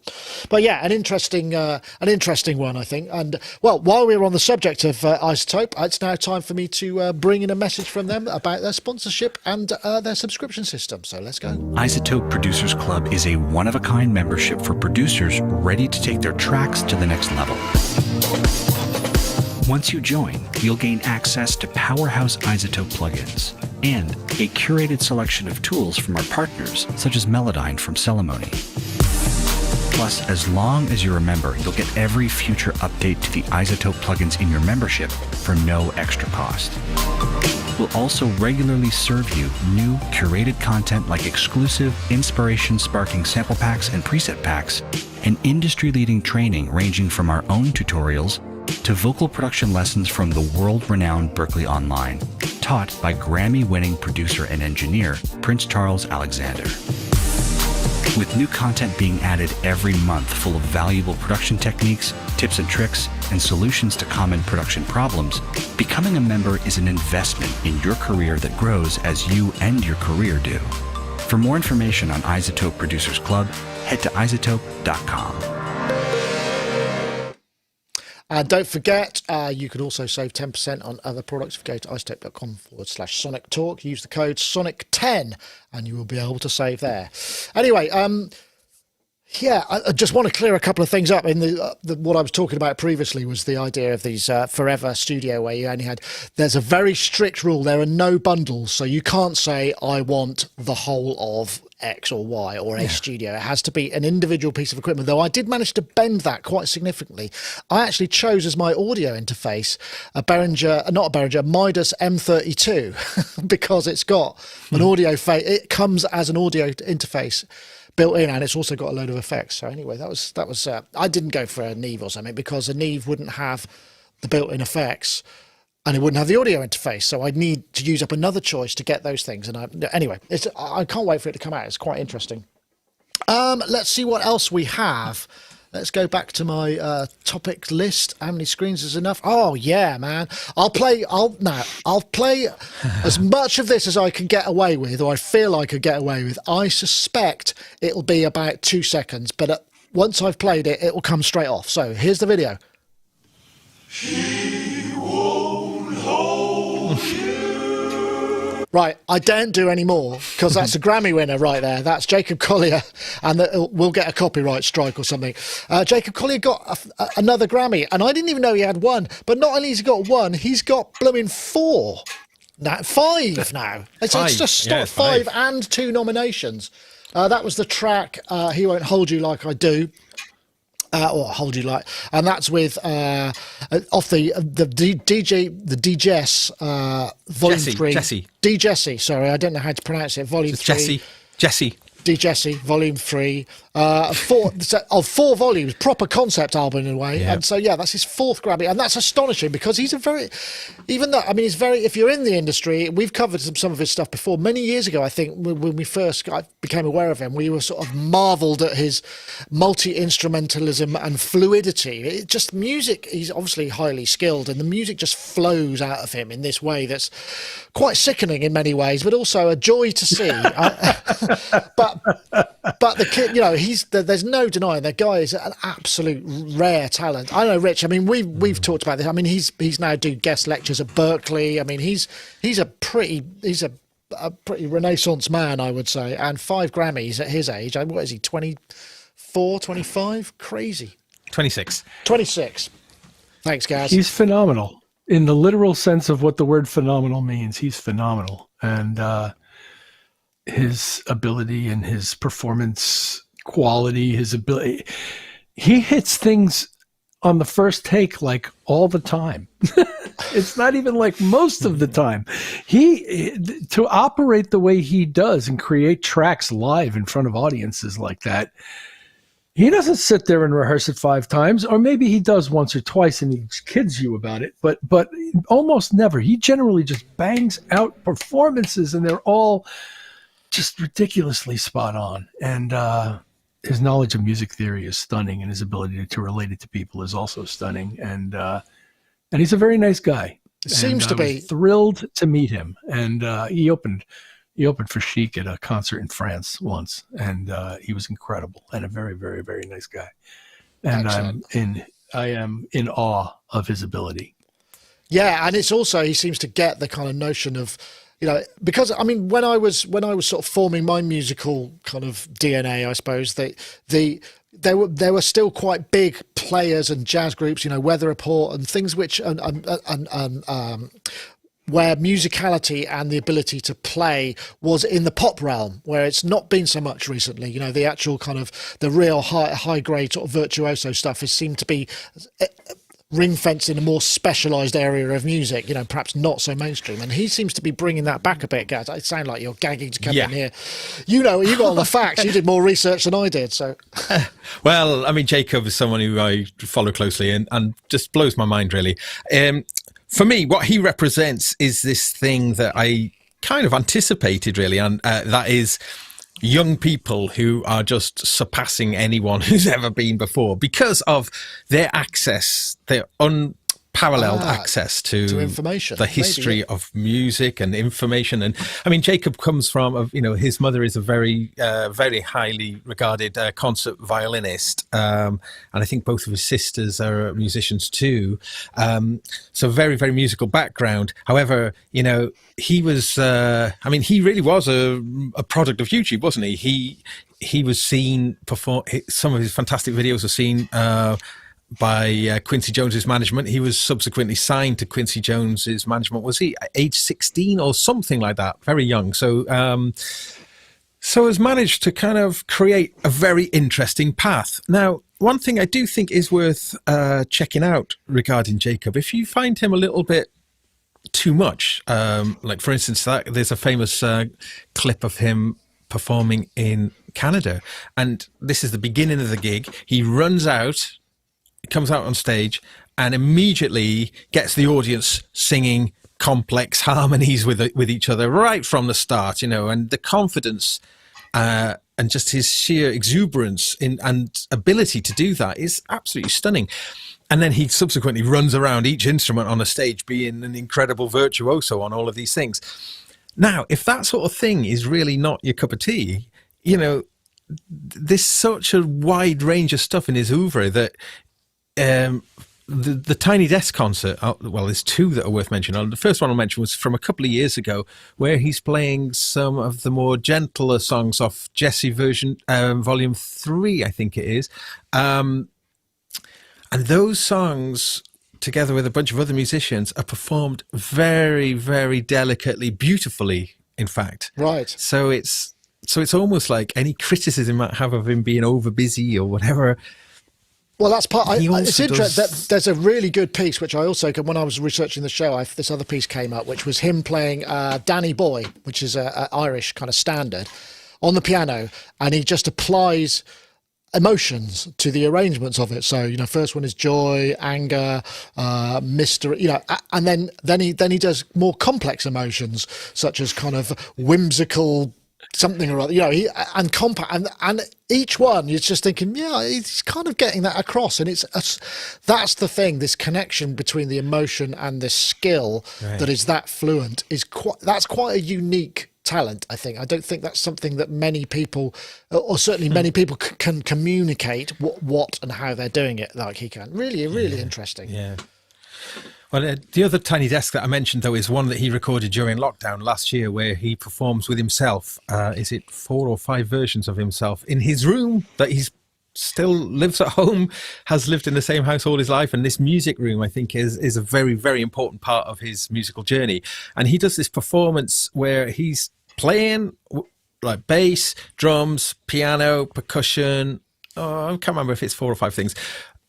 But yeah, an interesting one, I think. And well, while we're on the subject of iZotope, it's now time for me to bring in a message from them about their sponsorship and their subscription system. So let's go. iZotope Producers Club is a one-of-a-kind membership for producers ready to take their tracks to the next level. Once you join, you'll gain access to powerhouse iZotope plugins and a curated selection of tools from our partners, such as Melodyne from Celemony. Plus, as long as you're a member, you'll get every future update to the iZotope plugins in your membership for no extra cost. We'll also regularly serve you new curated content like exclusive inspiration-sparking sample packs and preset packs, and industry-leading training ranging from our own tutorials to vocal production lessons from the world-renowned Berklee Online, taught by Grammy-winning producer and engineer Prince Charles Alexander. With new content being added every month full of valuable production techniques, tips and tricks, and solutions to common production problems, becoming a member is an investment in your career that grows as you and your career do. For more information on iZotope Producers Club, head to iZotope.com. And don't forget, you can also save 10% on other products if you go to iZotope.com/sonictalk. Use the code SONIC10 and you will be able to save there. Anyway, I just want to clear a couple of things up. In what I was talking about previously was the idea of these Forever Studio, where you only there's a very strict rule. There are no bundles, so you can't say, I want the whole of X or Y or a studio. It has to be an individual piece of equipment, though I did manage to bend that quite significantly. I actually chose as my audio interface a Midas M32 because it's got an audio it comes as an audio interface built in, and it's also got a load of effects. So anyway, that was I didn't go for a Neve or something because a Neve wouldn't have the built-in effects and it wouldn't have the audio interface, so I'd need to use up another choice to get those things. And anyway, I can't wait for it to come out. It's quite interesting. Let's see what else we have. Let's go back to my topic list. How many screens is enough? Oh yeah, man. I'll play as much of this as I can get away with, or I feel I could get away with. I suspect it'll be about 2 seconds, but once I've played it, it will come straight off. So here's the video. He won't hold Right, I daren't do any more because that's a Grammy winner right there. That's Jacob Collier, and we'll get a copyright strike or something. Jacob Collier got another Grammy, and I didn't even know he had one. But not only has he got one, he's got blooming five now. It's just stopped five and 2 nominations. That was the track "He Won't Hold You Like I Do." Or Hold You Like, and that's with off the DJs Volume 3. Jesse, sorry, I don't know how to pronounce it. Volume 3. Jesse. Jesse, Volume 3, 4 volumes, proper concept album in a way. Yeah. And so, that's his 4th Grammy. And that's astonishing because he's if you're in the industry, we've covered some of his stuff before. Many years ago, I think, when we first became aware of him, we were sort of marveled at his multi-instrumentalism and fluidity. Music, he's obviously highly skilled, and the music just flows out of him in this way that's quite sickening in many ways, but also a joy to see. But the kid, there's no denying the guy is an absolute rare talent. I know, Rich. I mean, we've talked about this. I mean, he's now doing guest lectures at Berkeley. I mean, he's a pretty Renaissance man, I would say. And 5 Grammys at his age. What is he? 24, 25? Crazy. 26. 26. Thanks, guys. He's phenomenal in the literal sense of what the word phenomenal means. He's phenomenal, and his ability and his performance quality, his ability, he hits things on the first take, like all the time. It's not even like most of the time. To operate the way he does and create tracks live in front of audiences like that, he doesn't sit there and rehearse it 5 times, or maybe he does once or twice and he kids you about it, but almost never. He generally just bangs out performances, and they're all just ridiculously spot on. And his knowledge of music theory is stunning, and his ability to relate it to people is also stunning. And he's a very nice guy. Seems to be. I was thrilled to meet him. And he opened for Chic at a concert in France once, and he was incredible and a very, very, very nice guy. And I am in awe of his ability. Yeah, and it's also, he seems to get the kind of notion of, because I mean, when I was sort of forming my musical kind of DNA, I suppose there were still quite big players and jazz groups, Weather Report and things which where musicality and the ability to play was in the pop realm, where it's not been so much recently. The actual kind of the real high grade sort of virtuoso stuff has seemed to be ring fenced in a more specialised area of music, perhaps not so mainstream. And he seems to be bringing that back a bit, guys. It sounds like you're gagging to come in here. You got all the facts. You did more research than I did. So, well, I mean, Jacob is someone who I follow closely and just blows my mind, really. For me, what he represents is this thing that I kind of anticipated, really, and that is young people who are just surpassing anyone who's ever been before because of their access, their unparalleled access to information, the history of music and information. And I mean, Jacob comes from, his mother is a very, very highly regarded concert violinist. And I think both of his sisters are musicians too. So very, very musical background. However, he was, he really was a product of YouTube, wasn't he? He was seen perform, some of his fantastic videos were seen, by Quincy Jones's management. He was subsequently signed to Quincy Jones's management. Was he age 16 or something like that? Very young. So has managed to kind of create a very interesting path. Now, one thing I do think is worth checking out regarding Jacob, if you find him a little bit too much, like for instance, there's a famous clip of him performing in Canada, and this is the beginning of the gig. He runs out, comes out on stage, and immediately gets the audience singing complex harmonies with each other right from the start, and the confidence and just his sheer exuberance and ability to do that is absolutely stunning. And then he subsequently runs around each instrument on a stage being an incredible virtuoso on all of these things. Now, if that sort of thing is really not your cup of tea, there's such a wide range of stuff in his oeuvre that the Tiny Desk concert, well, there's two that are worth mentioning. The first one I'll mention was from a couple of years ago, where he's playing some of the more gentler songs off Jesse version, volume 3, I think it is. And those songs, together with a bunch of other musicians, are performed very, very delicately, beautifully, in fact. Right. So it's almost like any criticism I might have of him being over busy or whatever. Well, that's part. It's interesting does- that there's a really good piece which I also, when I was researching the show, this other piece came up, which was him playing Danny Boy, which is a Irish kind of standard, on the piano, and he just applies emotions to the arrangements of it. So, first one is joy, anger, mystery, and then he does more complex emotions such as kind of whimsical something or other, and compact, and each one you're just thinking, he's kind of getting that across, and that's the thing. This connection between the emotion and the skill that is that fluent that's quite a unique talent, I think. I don't think that's something that many people, or certainly many people, can communicate what and how they're doing it like he can. Really, really interesting. Yeah. Well, the other Tiny Desk that I mentioned, though, is one that he recorded during lockdown last year, where he performs with himself. Is it 4 or 5 versions of himself in his room that he's still lives at home, has lived in the same house all his life. And this music room, I think, is a very, very important part of his musical journey. And he does this performance where he's playing like bass, drums, piano, percussion. I can't remember if it's 4 or 5 things,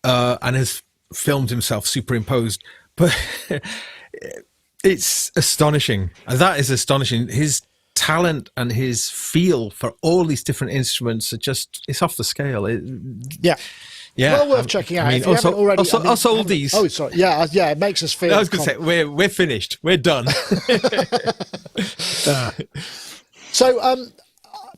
and has filmed himself superimposed. But it's astonishing. That is astonishing. His talent and his feel for all these different instruments it's off the scale. Yeah. Yeah. Well worth checking out. I mean, if you haven't already. us oldies. Oh, sorry. Yeah, it makes us feel. I was going to say, we're finished. We're done. So,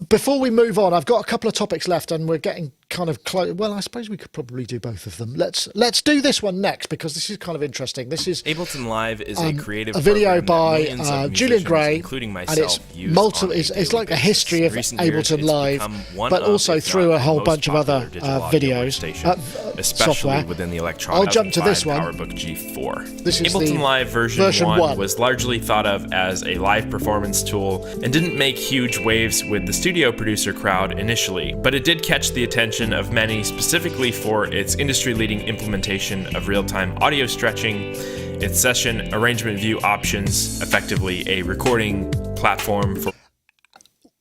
before we move on, I've got a couple of topics left, and we're getting kind of close. Well, I suppose we could probably do both of them. Let's do this one next, because this is kind of interesting. This is Ableton Live is a creative a video program by Julian Gray, including and myself, it's use multiple. on a It's daily like a basis. history of In recent years, Ableton it's Live, become one but of, also if through not a whole the bunch of most other popular digital audio videos, workstation, especially software. within the electronic. I'll jump to this one. PowerBook G4. This is Ableton the Live version version 1 was largely thought of as a live performance tool and didn't make huge waves with the studio producer crowd initially, but it did catch the attention of many, specifically for its industry-leading implementation of real-time audio stretching, its session arrangement view options, effectively a recording platform for...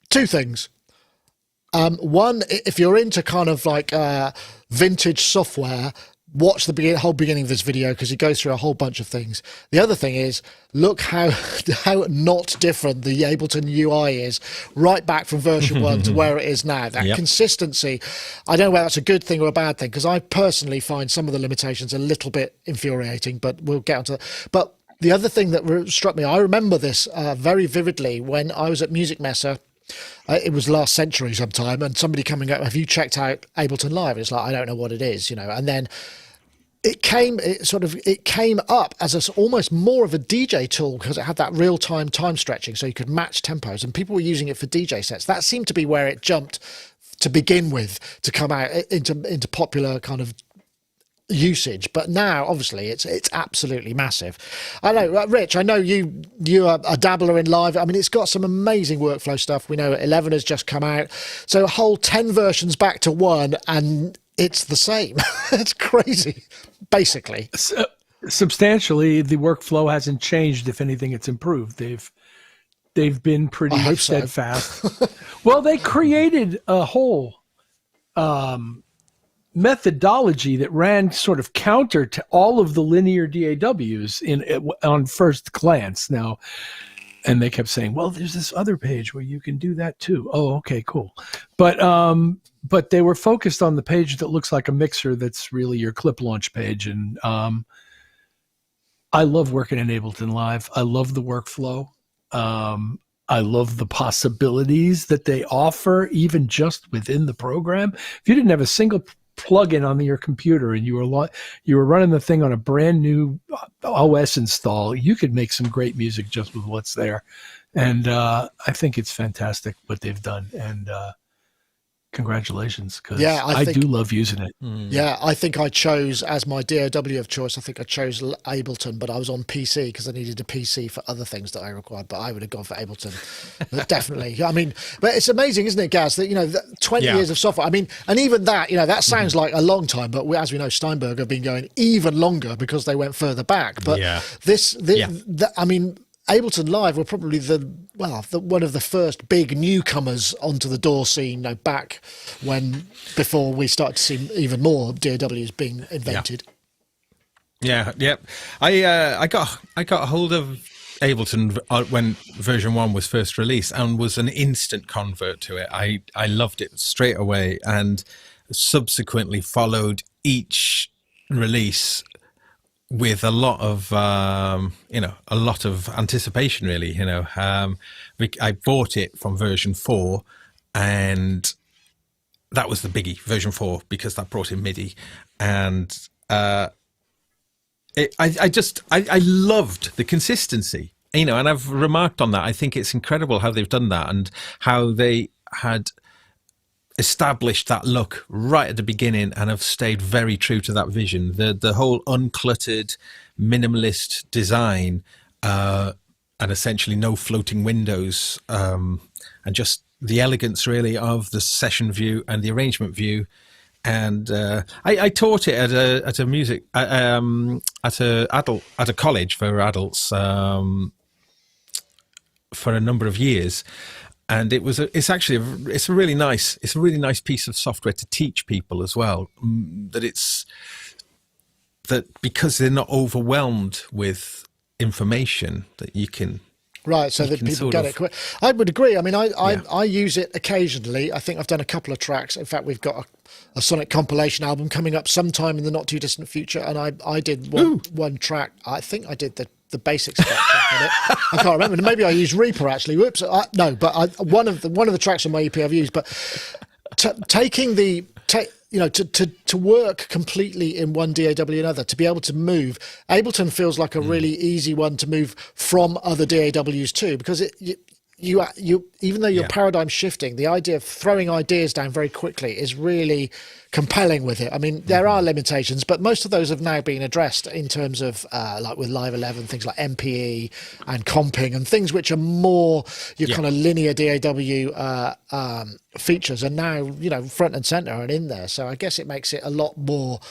2 things. One, if you're into kind of like vintage software, watch the whole beginning of this video, because he goes through a whole bunch of things. The other thing is, look how not different the Ableton UI is right back from version 1 to where it is now. That consistency, I don't know whether that's a good thing or a bad thing, because I personally find some of the limitations a little bit infuriating, but we'll get onto that. But the other thing that struck me, I remember this very vividly when I was at Music Messer. It was last century sometime, and somebody coming up, have you checked out Ableton Live? It's like, I don't know what it is, and then it came up as almost more of a DJ tool, because it had that real-time time stretching, so you could match tempos, and people were using it for DJ sets. That seemed to be where it jumped to begin with, to come out into popular kind of usage. But now, obviously, it's absolutely massive. I know, Rich, I know you are a dabbler in Live. I mean, it's got some amazing workflow stuff. We know 11 has just come out, so a whole 10 versions back to 1, and it's the same. It's crazy, basically. Substantially, the workflow hasn't changed. If anything, it's improved. They've been pretty much steadfast. Well, they created a whole methodology that ran sort of counter to all of the linear DAWs on first glance. Now, and they kept saying, well, there's this other page where you can do that too. Oh, okay, cool. But they were focused on the page that looks like a mixer that's really your clip launch page. And I love working in Ableton Live. I love the workflow. I love the possibilities that they offer, even just within the program. If you didn't have a single plug-in on your computer and you were running the thing on a brand new OS install, you could make some great music just with what's there. And I think it's fantastic what they've done. And Congratulations, because Yeah, I do love using it. Yeah, I think I chose as my DAW of choice. I think I chose Ableton, but I was on PC because I needed a PC for other things that I required. But I would have gone for Ableton, definitely. I mean, but it's amazing, isn't it, Gaz? That 20 years of software. I mean, and even that, that sounds like a long time, but as we know, Steinberg have been going even longer because they went further back. But I mean, Ableton Live were probably one of the first big newcomers onto the DAW scene, back before we started to see even more DAWs being invented. Yeah. I got a hold of Ableton when version 1 was first released and was an instant convert to it. I loved it straight away and subsequently followed each release with a lot of anticipation, really. I bought it from version 4, and that was the biggie, version 4, because that brought in MIDI, and I loved the consistency, and I've remarked on that. I think it's incredible how they've done that and how they had established that look right at the beginning and have stayed very true to that vision. The whole uncluttered, minimalist design, and essentially no floating windows, and just the elegance really of the session view and the arrangement view. And I taught it at a music at a college for adults for a number of years. And it's a really nice piece of software to teach people as well. That because they're not overwhelmed with information, that you can. Right, so that people get it quick. I would agree. I mean, I use it occasionally. I think I've done a couple of tracks. In fact, we've got a Sonic compilation album coming up sometime in the not too distant future, and I did one track. I think I did the basic spec track on it. I can't remember. Maybe I used Reaper actually. Whoops. One of the tracks on my EP I've used. But to work completely in one DAW and another, to be able to move, Ableton feels like a really easy one to move from other DAWs too, because you even though your paradigm shifting, the idea of throwing ideas down very quickly is really compelling with it. I mean, there are limitations, but most of those have now been addressed in terms of like with Live 11, things like MPE and comping and things which are more your kind of linear DAW features are now front and center and in there. So I guess it makes it a lot more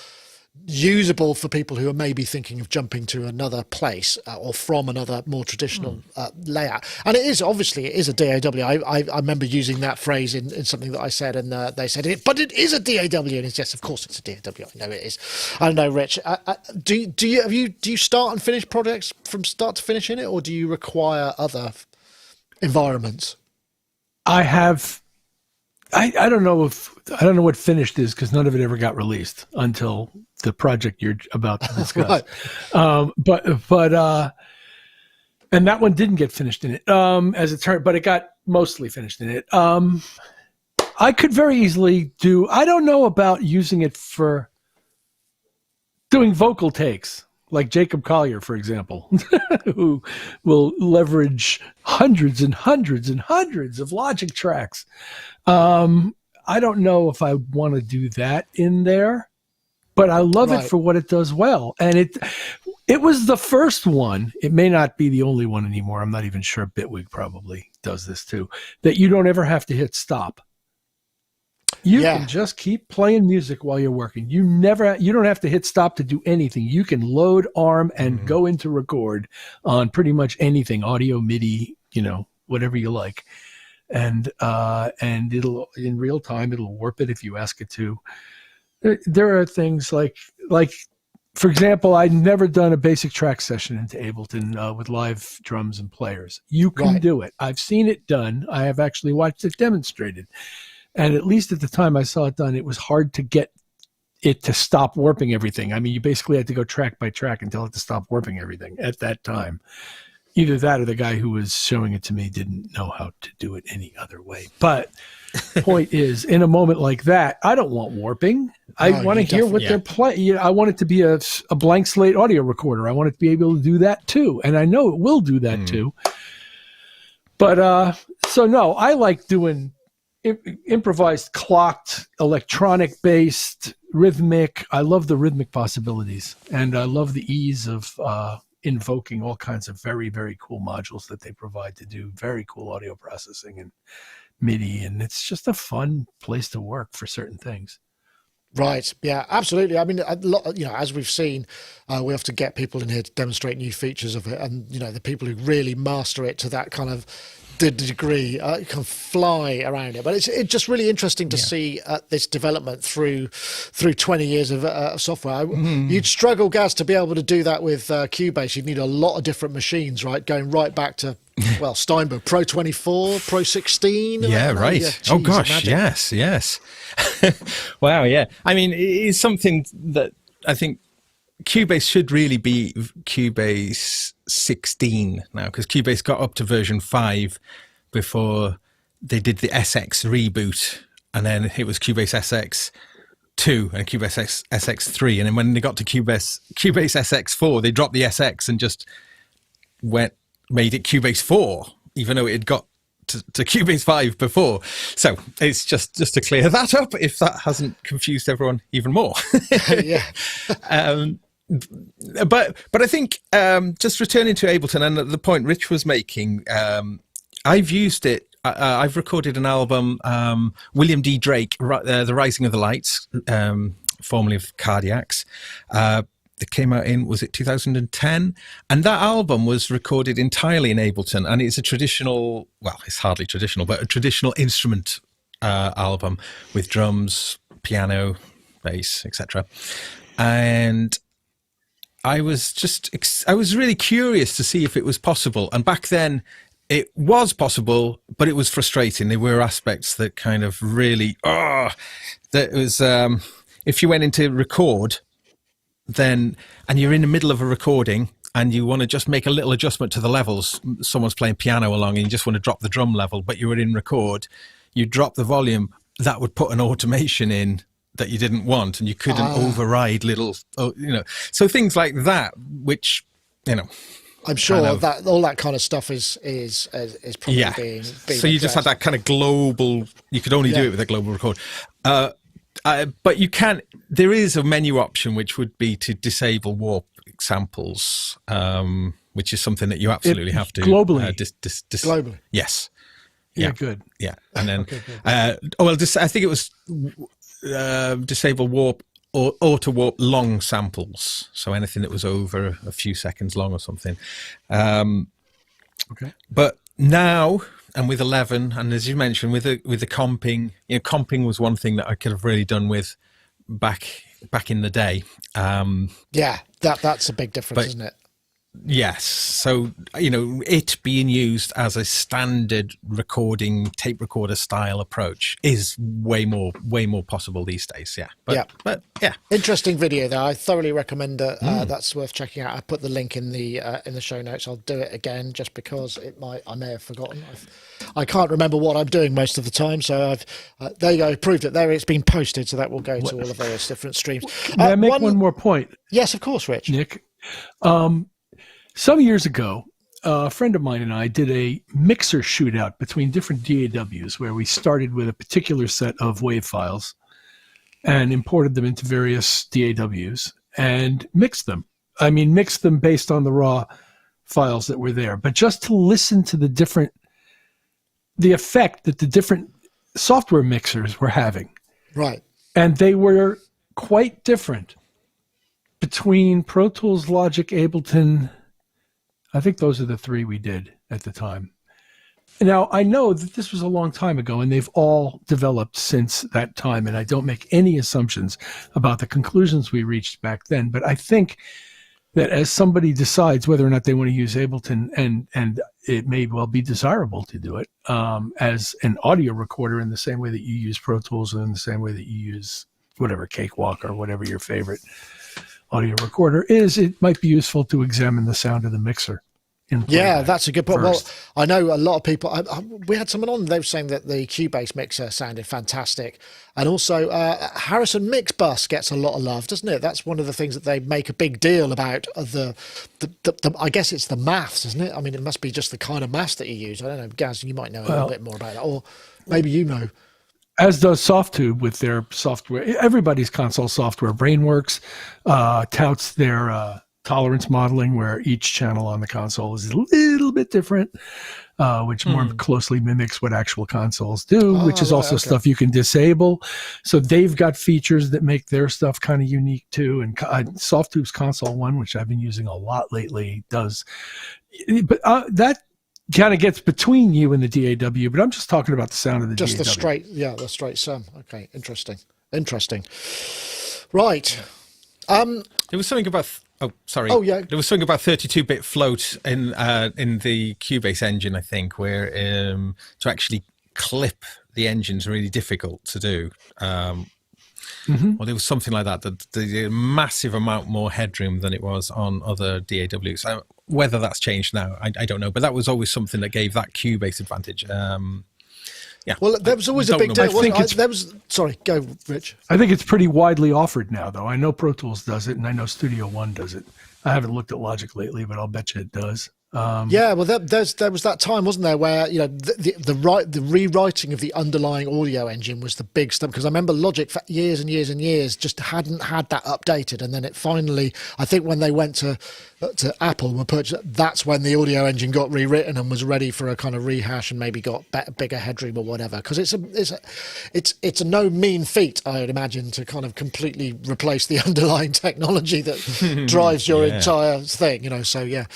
usable for people who are maybe thinking of jumping to another place or from another more traditional layout. And it is a DAW. I remember using that phrase in something that I said, and they said but it is a DAW, and it's yes, of course it's a DAW. I know it is. I don't know, Rich. Do you start and finish projects from start to finish in it, or do you require other environments? I have. I don't know what finished is, because none of it ever got released until the project you're about to discuss. Right. But and that one didn't get finished in it, as it turned, but it got mostly finished in it. I could very easily I don't know about using it for doing vocal takes, like Jacob Collier, for example, who will leverage hundreds and hundreds and hundreds of Logic tracks. I don't know if I want to do that in there, but I love it for what it does well. And it was the first one. It may not be the only one anymore. I'm not even sure. Bitwig probably does this too, that you don't ever have to hit stop. You can just keep playing music while you're working. You don't have to hit stop to do anything. You can load ARM and go into record on pretty much anything, audio, MIDI, whatever you like. And it'll, in real time, it'll warp it if you ask it to. There are things like, for example, I'd never done a basic track session into Ableton with live drums and players. You can do it. I've seen it done. I have actually watched it demonstrated. And at least at the time I saw it done, it was hard to get it to stop warping everything. I mean, you basically had to go track by track and tell it to stop warping everything at that time. Either that or the guy who was showing it to me didn't know how to do it any other way. But the point is, in a moment like that, I don't want warping. I want to hear what they're playing. I want it to be a blank slate audio recorder. I want it to be able to do that too. And I know it will do that too. But so no, I like doing improvised, clocked, electronic based, rhythmic. I love the rhythmic possibilities, and I love the ease of invoking all kinds of very, very cool modules that they provide to do very cool audio processing and MIDI. And it's just a fun place to work for certain things. Right. Yeah, absolutely. I mean, a lot, as we've seen, we often get people in here to demonstrate new features of it. And, the people who really master it to that kind of degree can fly around it. But it's just really interesting to see this development through 20 years of software. You'd struggle, Gaz, to be able to do that with Cubase. You'd need a lot of different machines, right? Going right back to, Steinberg, Pro 24, Pro 16. Yeah, right. Geez, oh, gosh, imagine. yes. Wow, yeah. I mean, it's something that I think Cubase should really be Cubase 16 now, because Cubase got up to version 5 before they did the SX reboot, and then it was Cubase SX 2 and Cubase SX 3, and then when they got to Cubase SX 4, they dropped the SX and just made it Cubase 4, even though it had got to Cubase 5 before. So it's just to clear that up, if that hasn't confused everyone even more. Yeah. But I think just returning to Ableton and the point Rich was making, I've used it. I've recorded an album, William D. Drake, The Rising of the Lights, formerly of Cardiacs. That came out in, was it 2010? And that album was recorded entirely in Ableton, and it's a traditional, well, it's hardly traditional, but a traditional instrument album with drums, piano, bass, etc. And I was really curious to see if it was possible. And back then it was possible, but it was frustrating. There were aspects that kind of really, that was, if you went into record, and you're in the middle of a recording and you want to just make a little adjustment to the levels, someone's playing piano along and you just want to drop the drum level, but you were in record, you drop the volume, that would put an automation in that you didn't want, and you couldn't override little, so things like that, which, I'm sure that all that kind of stuff is probably being so you just had that kind of global, you could only do it with a global record. But you can, there is a menu option which would be to disable warp samples, which is something that you absolutely have to globally. Globally. Yes. Yeah, good. Yeah. And then, I think it was disable warp or auto warp long samples. So anything that was over a few seconds long or something. Okay. But now, and with 11, and as you mentioned, with the comping, comping was one thing that I could have really done with back in the day. That's a big difference, isn't it? Yes. So, it being used as a standard recording, tape recorder style approach is way more possible these days. Yeah. But yeah. Interesting video there. I thoroughly recommend it. That's worth checking out. I put the link in the show notes. I'll do it again just because I may have forgotten. I can't remember what I'm doing most of the time. So there you go. Proved it there. It's been posted. So that will go to all of various different streams. May I make one more point? Yes, of course, Rich. Nick. Some years ago, a friend of mine and I did a mixer shootout between different DAWs where we started with a particular set of WAV files and imported them into various DAWs and mixed them. I mean, mixed them based on the raw files that were there, but just to listen to the effect that the different software mixers were having. Right. And they were quite different between Pro Tools, Logic, Ableton. I think those are the three we did at the time. Now, I know that this was a long time ago, and they've all developed since that time, and I don't make any assumptions about the conclusions we reached back then. But I think that as somebody decides whether or not they want to use Ableton, and it may well be desirable to do it as an audio recorder in the same way that you use Pro Tools and in the same way that you use whatever, Cakewalk or whatever your favorite audio recorder is, it might be useful to examine the sound of the mixer. That's a good point. Well, I know a lot of people, we had someone on, they were saying that the Cubase mixer sounded fantastic. And also Harrison Mix Bus gets a lot of love, doesn't it? That's one of the things that they make a big deal about, the I guess it's the maths, isn't it? I mean, it must be just the kind of maths that you use. I don't know, Gaz, you might know a little bit more about that, or maybe you know. As does Softtube with their software. Everybody's console software. Brainworks touts their tolerance modeling, where each channel on the console is a little bit different, which more closely mimics what actual consoles do, which is also stuff you can disable. So they've got features that make their stuff kind of unique too. And Softtube's Console One, which I've been using a lot lately, does. But that kind of gets between you and the DAW, but I'm just talking about the sound of the DAW. Just the straight sound. Okay, interesting. Right. There was something about. Oh, sorry. Oh, yeah. There was something about 32-bit float in the Cubase engine, I think, where to actually clip the engine's really difficult to do. Or there was something like that. The massive amount more headroom than it was on other DAWs. Whether that's changed now, I don't know. But that was always something that gave that Cubase advantage. Yeah. Well, there was always a big deal. Sorry, go, Rich. I think it's pretty widely offered now, though. I know Pro Tools does it, and I know Studio One does it. I haven't looked at Logic lately, but I'll bet you it does. Yeah, well, there was that time, wasn't there, where the rewriting of the underlying audio engine was the big stuff. Because I remember Logic for years and years and years just hadn't had that updated, and then it finally, I think, when they went to Apple and were purchased, that's when the audio engine got rewritten and was ready for a kind of rehash and maybe got bigger headroom or whatever. Because it's a no mean feat, I would imagine, to kind of completely replace the underlying technology that drives your entire thing. So yeah.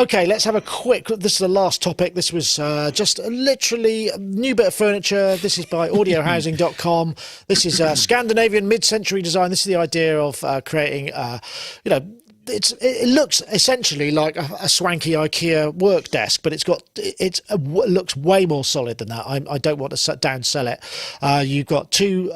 Okay, let's have a quick. This is the last topic. This was just literally a new bit of furniture. This is by audiohousing.com. This is Scandinavian mid-century design. This is the idea of creating, it looks essentially like a swanky IKEA work desk, but it looks way more solid than that. I don't want to downsell it. You've got two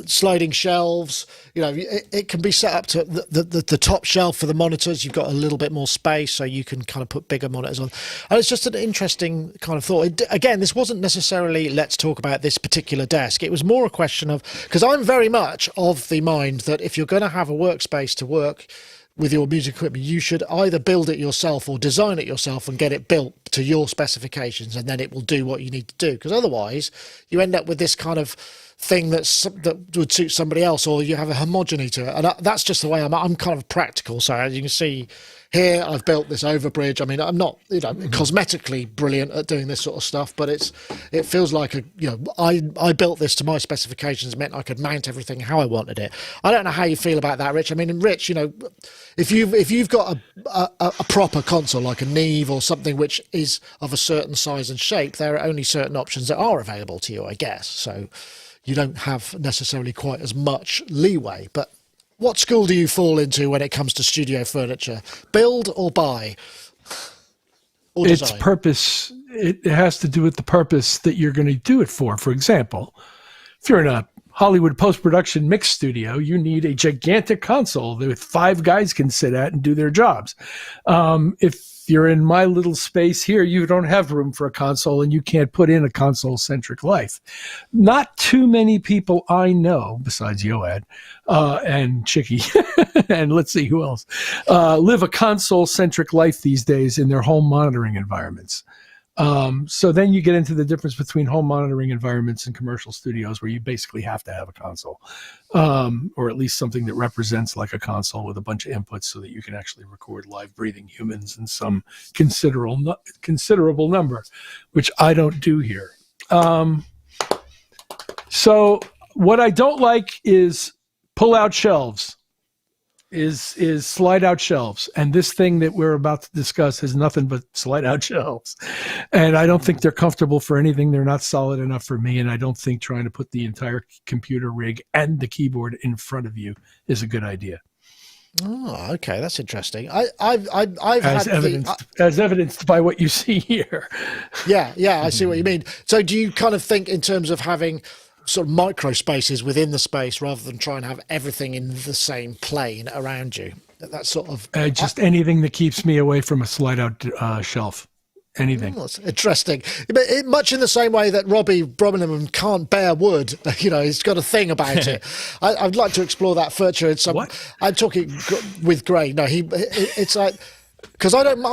sliding shelves. It can be set up to the top shelf for the monitors. You've got a little bit more space, so you can kind of put bigger monitors on. And it's just an interesting kind of thought. Again, this wasn't necessarily let's talk about this particular desk. It was more a question of, because I'm very much of the mind that if you're going to have a workspace to work with your music equipment, you should either build it yourself or design it yourself and get it built to your specifications, and then it will do what you need to do. Because otherwise, you end up with this kind of thing that would suit somebody else, or you have a homogeny to it. And that's just the way I'm kind of practical. So as you can see here, I've built this overbridge. I mean, I'm not cosmetically brilliant at doing this sort of stuff, but it feels like I built this to my specifications, meant I could mount everything how I wanted it. I don't know how you feel about that, Rich. I mean, Rich, if you've got a proper console like a Neve or something which is of a certain size and shape, there are only certain options that are available to you, I guess. So you don't have necessarily quite as much leeway. But what school do you fall into when it comes to studio furniture? Build or buy? Or design? It's purpose. It has to do with the purpose that you're going to do it for. For example, if you're in a Hollywood post-production mix studio, you need a gigantic console that 5 guys can sit at and do their jobs. If you're in my little space here, you don't have room for a console, and you can't put in a console-centric life. Not too many people I know, besides Yoad and Chicky, and let's see who else, live a console-centric life these days in their home monitoring environments. So then you get into the difference between home monitoring environments and commercial studios, where you basically have to have a console, or at least something that represents like a console with a bunch of inputs so that you can actually record live breathing humans in some considerable number, which I don't do here. So what I don't like is pull out shelves. Is slide out shelves, and this thing that we're about to discuss has nothing but slide out shelves, and I don't think they're comfortable for anything. They're not solid enough for me, and I don't think trying to put the entire computer rig and the keyboard in front of you is a good idea. Oh, okay, that's interesting. I've as evidenced by what you see here. Yeah, I see what you mean. So do you kind of think in terms of having sort of micro spaces within the space rather than try and have everything in the same plane around you? That sort of just anything that keeps me away from a slide out shelf. Anything. Oh, that's interesting. But much in the same way that Robbie Bromlingham can't bear wood, he's got a thing about it. I'd like to explore that further in some. What? I'm talking with Gray. No, it's like because I don't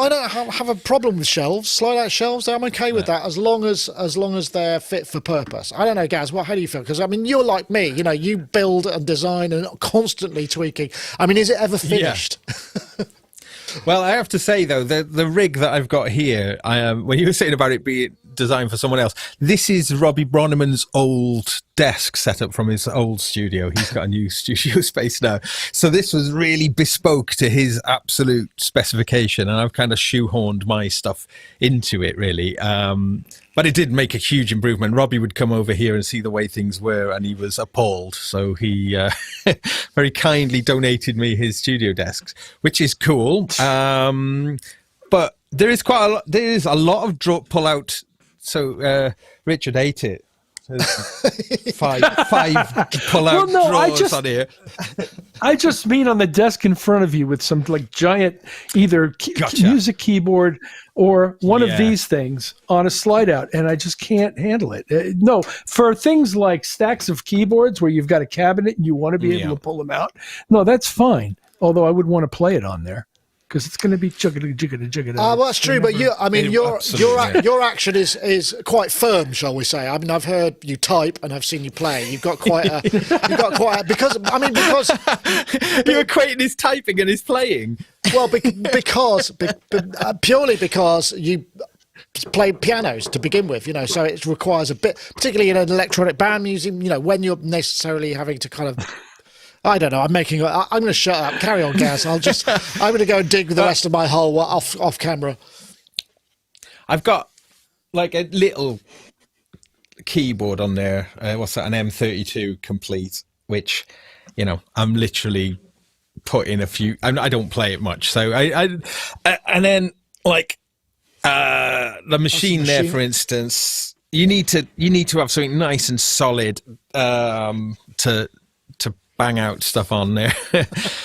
have a problem with shelves, slide out shelves. I'm okay with that as long as they're fit for purpose. I don't know, Gaz. How do you feel? Because I mean, you're like me. You know, you build and design and constantly tweaking. I mean, is it ever finished? Yeah. Well, I have to say though, the rig that I've got here, when you were saying about it being designed for someone else, this is Robbie Bronneman's old desk set up from his old studio. He's got a new studio space now, so this was really bespoke to his absolute specification, and I've kind of shoehorned my stuff into it, really. But it did make a huge improvement. Robbie would come over here and see the way things were, and he was appalled. So he very kindly donated me his studio desks, which is cool. But there is a lot of pull out. So Richard ate it. Five pull out drawers on here. I just mean on the desk in front of you with some like giant either music keyboard or one of these things on a slide out, and I just can't handle it. No, for things like stacks of keyboards where you've got a cabinet and you want to be able to pull them out, no, that's fine. Although I would want to play it on there, because it's going to be jiggity. Well, that's true, but your action is quite firm, shall we say? I mean, I've heard you type and I've seen you play. You've got quite a because you're equating his typing and his playing. Well, purely because you play pianos to begin with, you know, so it requires a bit, particularly in an electronic band music, you know, when you're necessarily having to kind of. I don't know. I'm going to shut up. Carry on, Gaz. I'm going to go and dig the rest of my hole off camera. I've got like a little keyboard on there. What's that? An M32 complete, which, you know, I'm literally putting a few. I don't play it much, so and then like the machine there, for instance, you need to have something nice and solid to bang out stuff on there.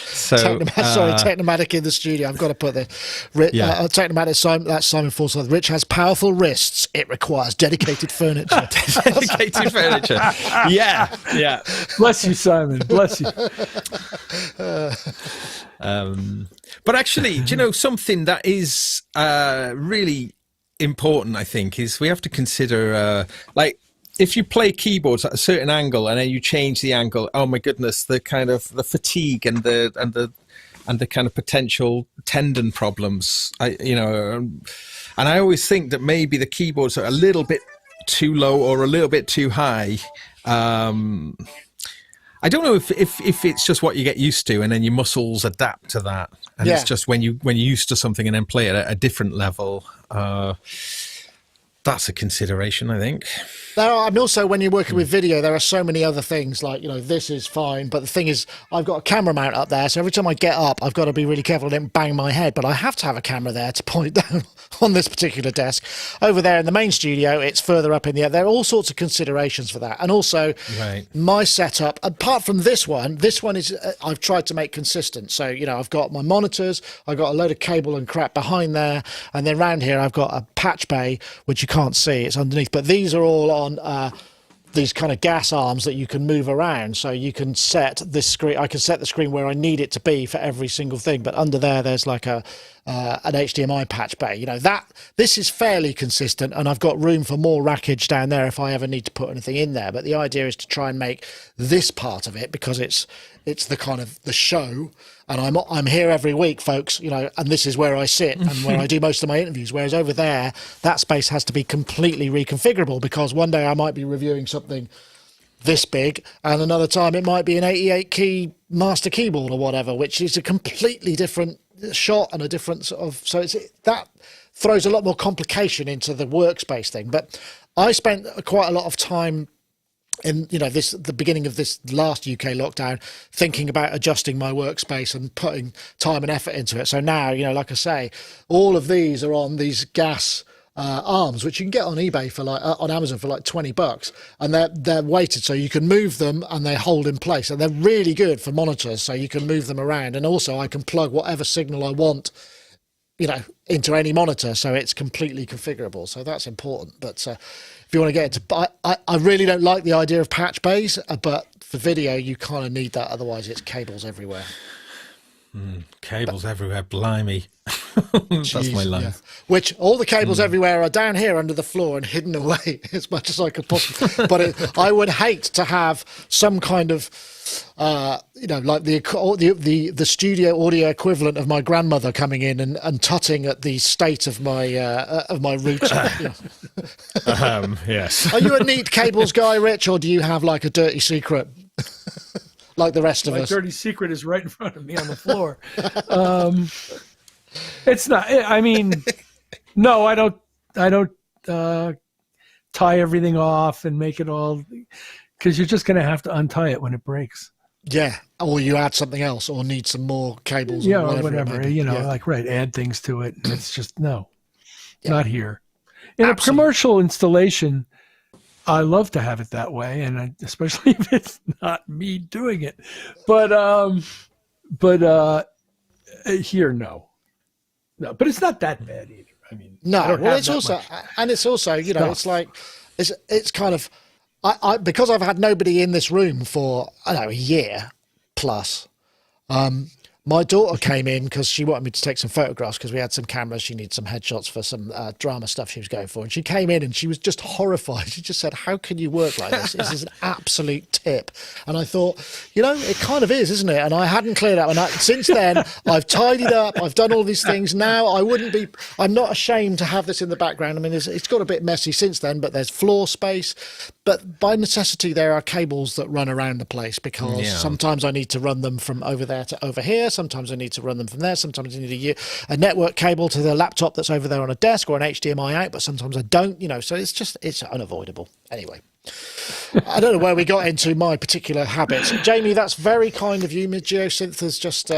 So Technomatic in the studio. I've got to put the Technomatic. That's Simon Forsyth. Rich has powerful wrists. It requires dedicated furniture. Dedicated furniture. Yeah. Bless you, Simon. Bless you. But actually, do you know something that is really important? I think is we have to consider like. If you play keyboards at a certain angle and then you change the angle, oh my goodness, the kind of the fatigue and the kind of potential tendon problems. And I always think that maybe the keyboards are a little bit too low or a little bit too high. I don't know if it's just what you get used to and then your muscles adapt to that, and it's just when you're used to something and then play it at a different level. That's a consideration, I think. And also when you're working with video, there are so many other things like, you know, this is fine. But the thing is, I've got a camera mount up there. So every time I get up, I've got to be really careful I don't bang my head. But I have to have a camera there to point down on this particular desk. Over there in the main studio, it's further up in the air. There are all sorts of considerations for that. And also my setup, apart from this one is, I've tried to make consistent. So, you know, I've got my monitors, I've got a load of cable and crap behind there. And then around here, I've got a patch bay, which you can't see, it's underneath. But these are all on these kind of gas arms that you can move around, so you can set this screen. I can set the screen where I need it to be for every single thing, but under there's like an HDMI patch bay. You know, this is fairly consistent, and I've got room for more rackage down there if I ever need to put anything in there. But the idea is to try and make this part of it, because it's the kind of the show, and I'm here every week, folks, you know, and this is where I sit and where I do most of my interviews, whereas over there that space has to be completely reconfigurable, because one day I might be reviewing something this big and another time it might be an 88 key master keyboard or whatever, which is a completely different shot and a different sort of, so that throws a lot more complication into the workspace thing. But I spent quite a lot of time in, you know, the beginning of this last UK lockdown, thinking about adjusting my workspace and putting time and effort into it. So now, you know, like I say, all of these are on these gas arms, which you can get on eBay for like on Amazon for like $20, and they're weighted so you can move them and they hold in place, and they're really good for monitors, so you can move them around, and also I can plug whatever signal I want, you know, into any monitor, so it's completely configurable. So that's important. But if you want to get into, I really don't like the idea of patch bays, but for video you kind of need that, otherwise it's cables everywhere. Cables everywhere, blimey. That's my line. Yeah. Which all the cables everywhere are down here under the floor and hidden away as much as I could possibly. But I would hate to have some kind of, like the studio audio equivalent of my grandmother coming in and tutting at the state of my router. Yes. Are you a neat cables guy, Rich, or do you have like a dirty secret? Like the rest of My us. dirty secret is right in front of me on the floor. It's not. I mean, no, I don't tie everything off and make it all, because you're just going to have to untie it when it breaks. Yeah, or you add something else, or need some more cables. Yeah, or or whatever. Add things to it. And it's just not here. In a commercial installation, I love to have it that way, and especially if it's not me doing it. But here, no. But it's not that bad either. I mean, no. Well, it's also, it's like it's kind of I because I've had nobody in this room for a year plus. My daughter came in because she wanted me to take some photographs because we had some cameras. She needed some headshots for some drama stuff she was going for. And she came in and she was just horrified. She just said, how can you work like this? This is an absolute tip. And I thought, it kind of is, isn't it? And I hadn't cleared up. And since then, I've tidied up. I've done all these things. Now I'm not ashamed to have this in the background. I mean, it's got a bit messy since then, but there's floor space. But by necessity, there are cables that run around the place because sometimes I need to run them from over there to over here. Sometimes I need to run them from there. Sometimes I need a network cable to the laptop that's over there on a desk or an HDMI out, but sometimes I don't, so it's unavoidable. Anyway, I don't know where we got into my particular habits. Jamie, that's very kind of you. Geosynth has just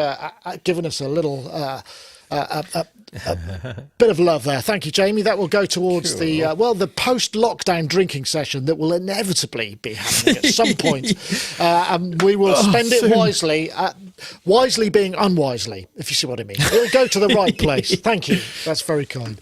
given us a little... a bit of love there. Thank you, Jamie. That will go towards the post-lockdown drinking session that will inevitably be happening at some point. And we will spend it wisely, wisely being unwisely, if you see what I mean. It'll go to the right place. Thank you. That's very kind.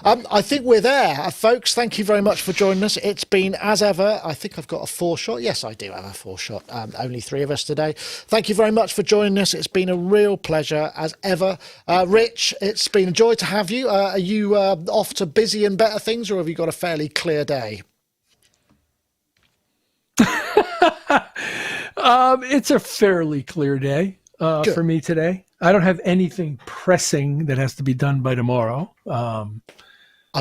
I think we're there, folks. Thank you very much for joining us. It's been, as ever, I think I've got a 4-shot. Yes, I do have a 4-shot. Only 3 of us today. Thank you very much for joining us. It's been a real pleasure, as ever. Rich, it's been a joy to have you. Are you off to busy and better things, or have you got a fairly clear day? It's a fairly clear day for me today. I don't have anything pressing that has to be done by tomorrow. I'm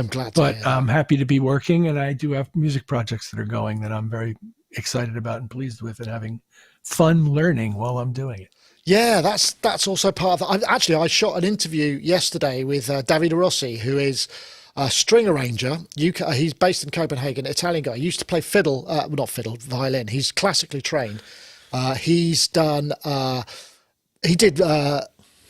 glad to hear that. I'm happy to be working, and I do have music projects that are going that I'm very excited about and pleased with, and having fun learning while I'm doing it. Yeah, that's also part of that. I shot an interview yesterday with Davide Rossi, who is a string arranger. He's based in Copenhagen, Italian guy. He used to play violin. He's classically trained. He's done. He did.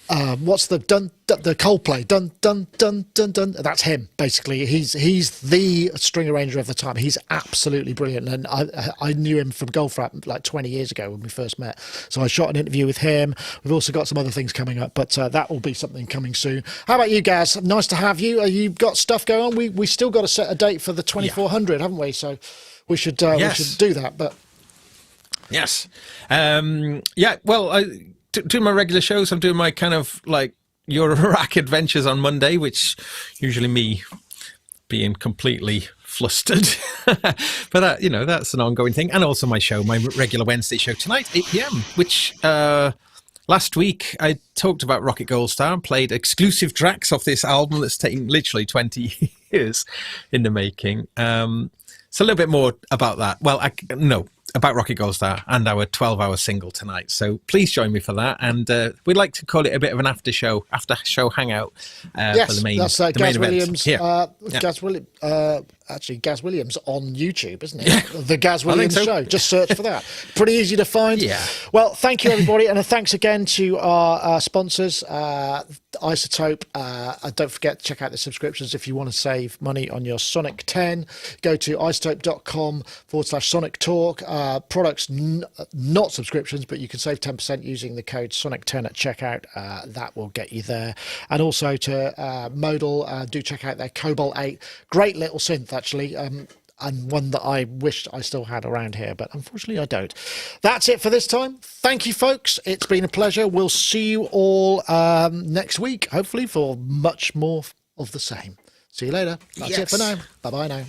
What's the Coldplay? Dun dun dun dun dun. That's him basically. He's the string arranger of the time. He's absolutely brilliant, and I knew him from Goldfrapp like 20 years ago when we first met. So I shot an interview with him. We've also got some other things coming up, but that will be something coming soon. How about you, Gaz? Nice to have you. You got stuff going on? We still got to set a date for the 2400, haven't we? So we should do that. But yes, Well, doing my regular shows. I'm doing my kind of like Euro Rack adventures on Monday, which usually me being completely flustered. But that's an ongoing thing. And also my show, my regular Wednesday show tonight, 8 p.m, which last week I talked about Rocket Gold Star and played exclusive tracks off this album that's taken literally 20 years in the making. So a little bit more about that. Well, about Rocket Gold Star and our 12-hour single tonight. So please join me for that. And we'd like to call it a bit of an after show hangout for the main, that's the Gaz main Williams. Gaz Williams on YouTube, isn't it? Yeah. The Gaz Williams Show. Just search for that. Pretty easy to find. Yeah. Well, thank you, everybody. And thanks again to our sponsors, iZotope. Don't forget to check out the subscriptions if you want to save money on your Sonic 10. Go to iZotope.com/sonictalk. Products not subscriptions, but you can save 10% using the code Sonic10 at checkout. That will get you there. And also to Modal, do check out their Cobalt 8. Great little synth, actually. and one that I wished I still had around here, but unfortunately I don't. That's it for this time. Thank you, folks. It's been a pleasure. We'll see you all next week, hopefully, for much more of the same. See you later. That's it for now. Bye-bye now.